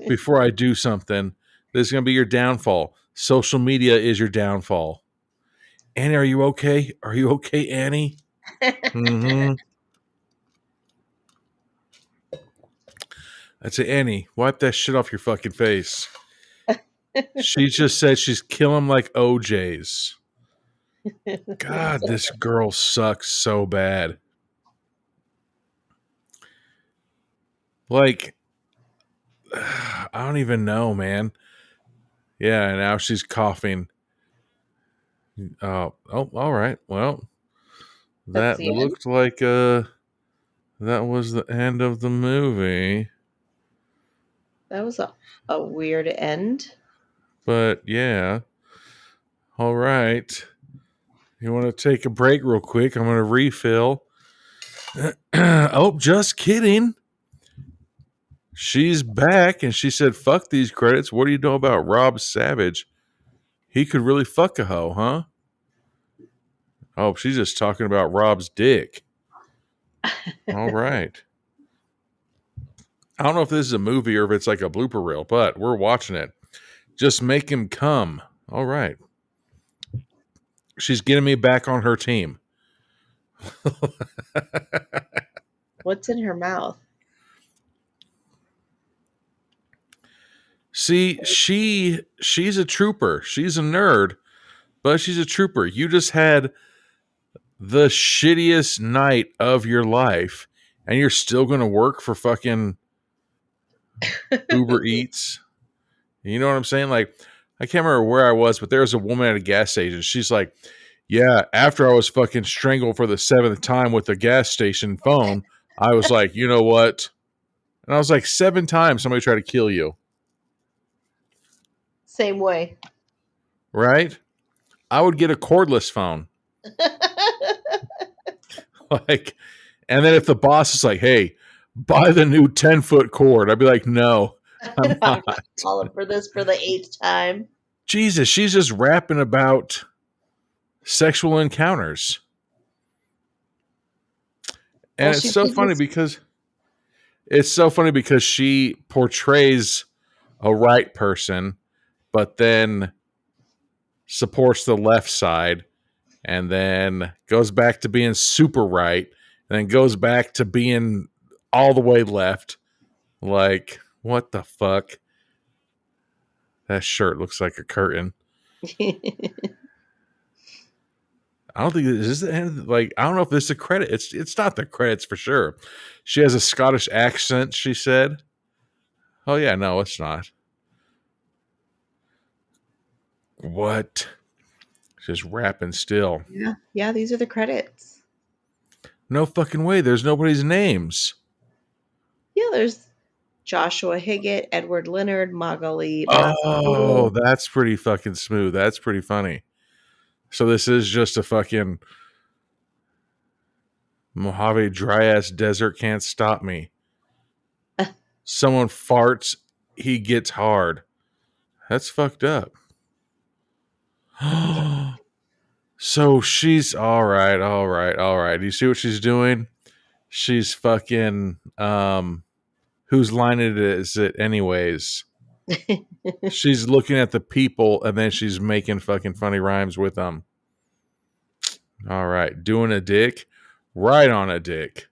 before I do something. This is going to be your downfall. Social media is your downfall. Annie, are you okay? Are you okay, Annie? Mm-hmm. I'd say, Annie, wipe that shit off your fucking face. She just said she's killing them like OJs. God, this girl sucks so bad. Like, I don't even know, man. Yeah, now she's coughing. Oh, all right. Well, That's that the end? looked like that was the end of the movie. That was a weird end. But yeah. All right. You want to take a break real quick? I'm going to refill. Oh, just kidding. She's back and she said, fuck these credits. What do you know about Rob Savage? He could really fuck a hoe, huh? Oh, she's just talking about Rob's dick. All right. I don't know if this is a movie or if it's like a blooper reel, but we're watching it. Just make him come. All right. She's getting me back on her team. What's in her mouth? See, she's a trooper. She's a nerd, but she's a trooper. You just had the shittiest night of your life, and you're still going to work for fucking Uber Eats. You know what I'm saying? Like, I can't remember where I was, but there was a woman at a gas station. She's like, yeah, after I was fucking strangled for the 7th time with the gas station phone, I was like, you know what? And I was like, 7 times somebody tried to kill you. Same way. Right? I would get a cordless phone. Like, and then if the boss is like, hey, buy the new 10-foot cord, I'd be like, no, I'm not. Calling for this for the 8th time. Jesus, she's just rapping about sexual encounters. And Well, it's so funny because she portrays a right person, but then supports the left side and then goes back to being super right and then goes back to being all the way left. Like, what the fuck? That shirt looks like a curtain. I don't think this is the end. Like, I don't know if this is a credit. It's not the credits for sure. She has a Scottish accent, she said. Oh yeah, no, it's not. What? She's rapping still. Yeah, these are the credits. No fucking way. There's nobody's names. Yeah, there's Joshua Higgett, Edward Leonard, Magali. Oh, that's pretty fucking smooth. That's pretty funny. So this is just a fucking Mojave dry ass desert can't stop me. Someone farts, he gets hard. That's fucked up. So she's all right, all right, all right. Do you see what she's doing? She's fucking whose line it is it anyways? She's looking at the people and then she's making fucking funny rhymes with them. All right, doing a dick, right on a dick.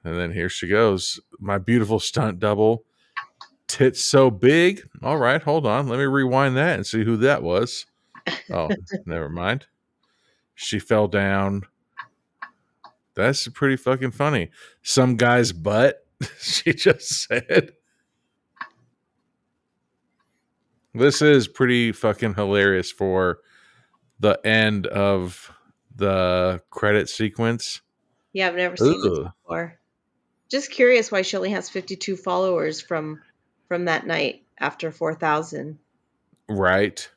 And then here she goes. My beautiful stunt double. Tits so big. All right, hold on. Let me rewind that and see who that was. Oh, never mind. She fell down. That's pretty fucking funny. Some guy's butt, she just said. This is pretty fucking hilarious for the end of the credit sequence. Yeah, I've never seen this Ugh. before. Just curious why she only has 52 followers from that night after 4,000. Right?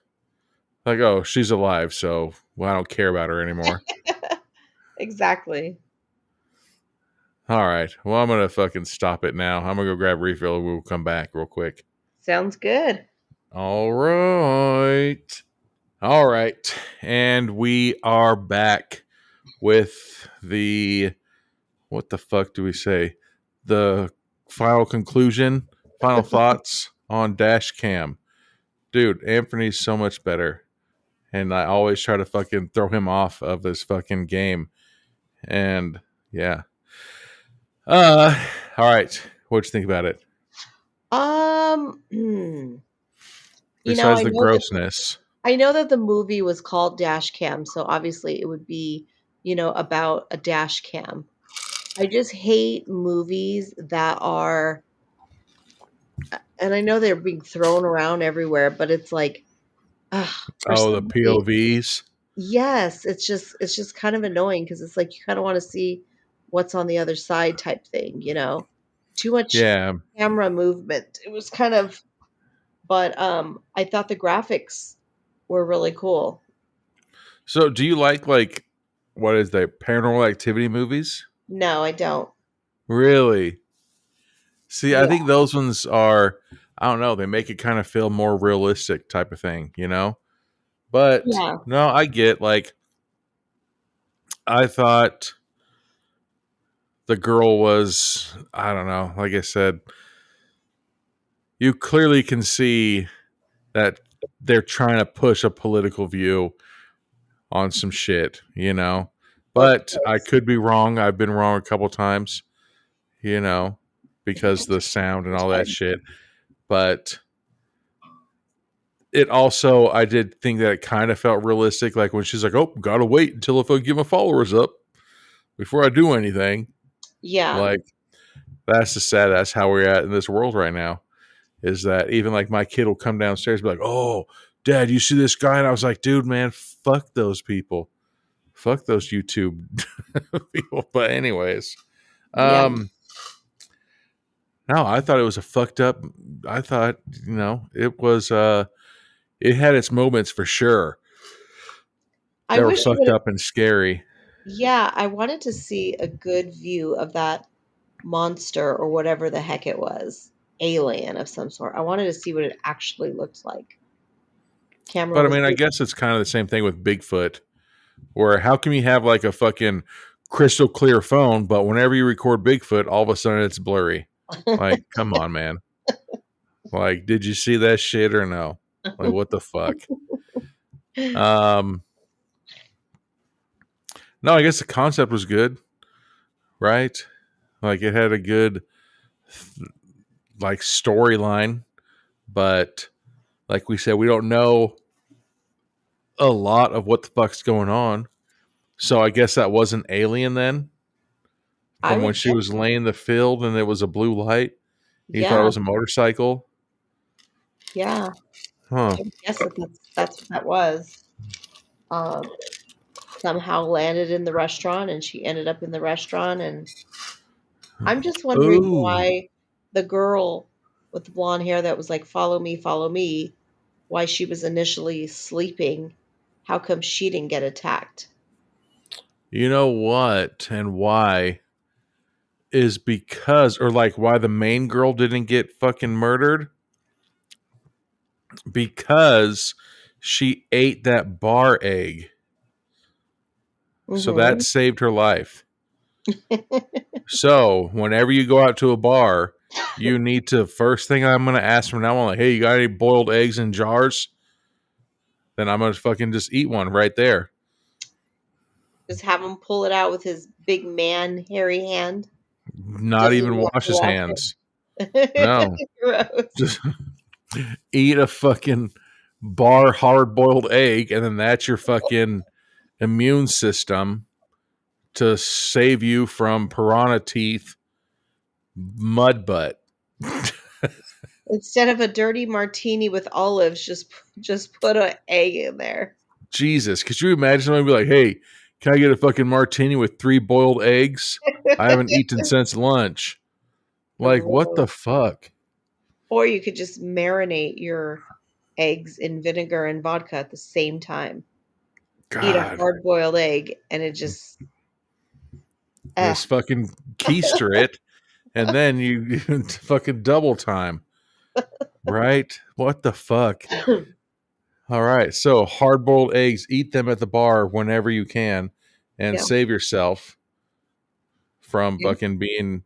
Like, oh, she's alive, so I don't care about her anymore. Exactly. All right. Well, I'm going to fucking stop it now. I'm going to go grab a refill and we'll come back real quick. Sounds good. All right. All right. And we are back with the, what the fuck do we say? The final conclusion, final thoughts on Dashcam. Dude, Anthony's so much better. And I always try to fucking throw him off of this fucking game. And yeah. All right. What'd you think about it? Besides the grossness. I know that the movie was called Dashcam, so obviously it would be, about a dash cam. I just hate movies that are, and I know they're being thrown around everywhere, but it's like, for Oh, the some reason, POVs. yes, it's just kind of annoying because it's like you kind of want to see what's on the other side type thing, Too much Yeah. camera movement. It was kind of, but I thought the graphics were really cool. So, do you like what is that? Paranormal Activity movies? No, I don't. Really? See, I Yeah. think those ones are. I don't know. They make it kind of feel more realistic, type of thing, But Yeah. no, I get I thought the girl was. I don't know. Like I said, you clearly can see that they're trying to push a political view on some shit, Of But I course. could be wrong. I've been wrong a couple times, because the sound and all that shit. But it also, I did think that it kind of felt realistic. Like when she's like, oh, gotta wait until if I get my followers up before I do anything. Yeah. Like, that's the sad, that's how we're at in this world right now. Is that even like my kid will come downstairs and be like, oh, Dad, you see this guy? And I was like, dude, man, fuck those people. Fuck those YouTube people. But anyways, Yeah. no, I thought it was a fucked up. I thought, it was. It had its moments for sure. I They were wish it fucked would have, up and scary. yeah, I wanted to see a good view of that monster or whatever the heck it was. Alien of some sort. I wanted to see what it actually looked like. Camera But I was mean, I guess it's kind of the same thing with Bigfoot. Where how can you have like a fucking crystal clear phone, but whenever you record Bigfoot, all of a sudden it's blurry? Like, come on, man. Like, did you see that shit or no? Like, what the fuck? No, I guess the concept was good, right? Like, it had a good storyline, but like we said, we don't know a lot of what the fuck's going on. So I guess that wasn't Alien then, I from when would she guess was so. laying the field and there was a blue light. You thought it Yeah, was a motorcycle? yeah. Huh. I would guess that's what that was. Um, Somehow landed in the restaurant and she ended up in the restaurant, and I'm just wondering Ooh. why the girl with the blonde hair that was like follow me, why she was initially sleeping how come she didn't get attacked? You know what and why is because, or like why the main girl didn't get fucking murdered? Because she ate that bar egg. So that saved her life. So whenever you go out to a bar, you need to, first thing I'm going to ask from now on, like, hey, you got any boiled eggs in jars? Then I'm going to fucking just eat one right there. Just have him pull it out with his big man, hairy hand. Not even wash his hands. No. Gross. Just eat a fucking bar hard-boiled egg, and then that's your fucking immune system to save you from piranha teeth, mud butt. Instead of a dirty martini with olives, just put an egg in there. Jesus, could you imagine somebody be like, hey, can I get a fucking martini with 3 boiled eggs? I haven't eaten since lunch. Like, what the fuck? Or you could just marinate your eggs in vinegar and vodka at the same time. God. Eat a hard-boiled egg, and it just... Just fucking keister it, and then you fucking double time. Right? What the fuck? All right. So hard-boiled eggs, eat them at the bar whenever you can and save yourself from fucking being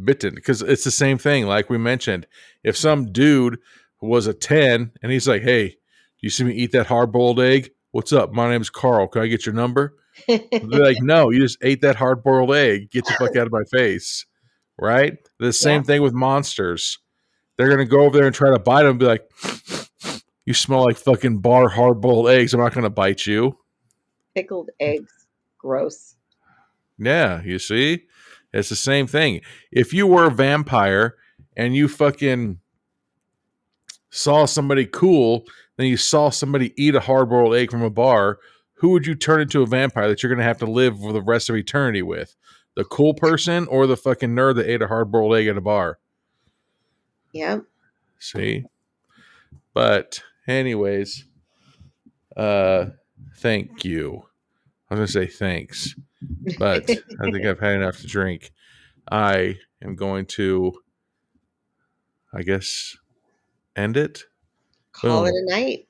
bitten. Because it's the same thing. Like we mentioned, if some dude was a 10 and he's like, hey, you see me eat that hard-boiled egg? What's up? My name's Carl. Can I get your number? They're like, no, you just ate that hard-boiled egg. Get the fuck out of my face. Right? The same thing with monsters. They're going to go over there and try to bite them and be like, you smell like fucking bar hard-boiled eggs. I'm not going to bite you. Pickled eggs. Gross. Yeah, you see? It's the same thing. If you were a vampire and you fucking saw somebody cool, then you saw somebody eat a hard-boiled egg from a bar, who would you turn into a vampire that you're going to have to live for the rest of eternity with? The cool person or the fucking nerd that ate a hard-boiled egg at a bar? Yeah. See? But anyways, thank you. I was going to say thanks, but I think I've had enough to drink. I am going to, I guess, end it. Call it a night.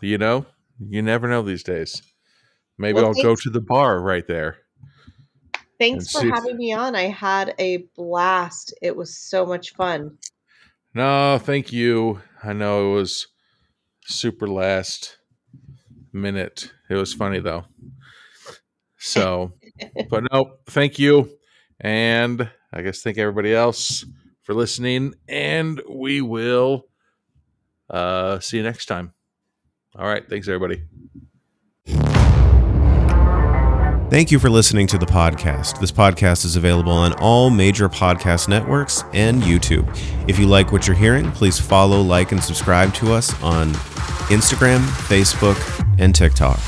You know, you never know these days. Maybe I'll go to the bar right there. Thanks for having me on. I had a blast. It was so much fun. No, thank you. I know it was super last minute. It was funny though. So, but no, thank you. And I guess thank everybody else for listening. And we will see you next time. All right. Thanks, everybody. Thank you for listening to the podcast. This podcast is available on all major podcast networks and YouTube. If you like what you're hearing, please follow, like, and subscribe to us on Instagram, Facebook, and TikTok.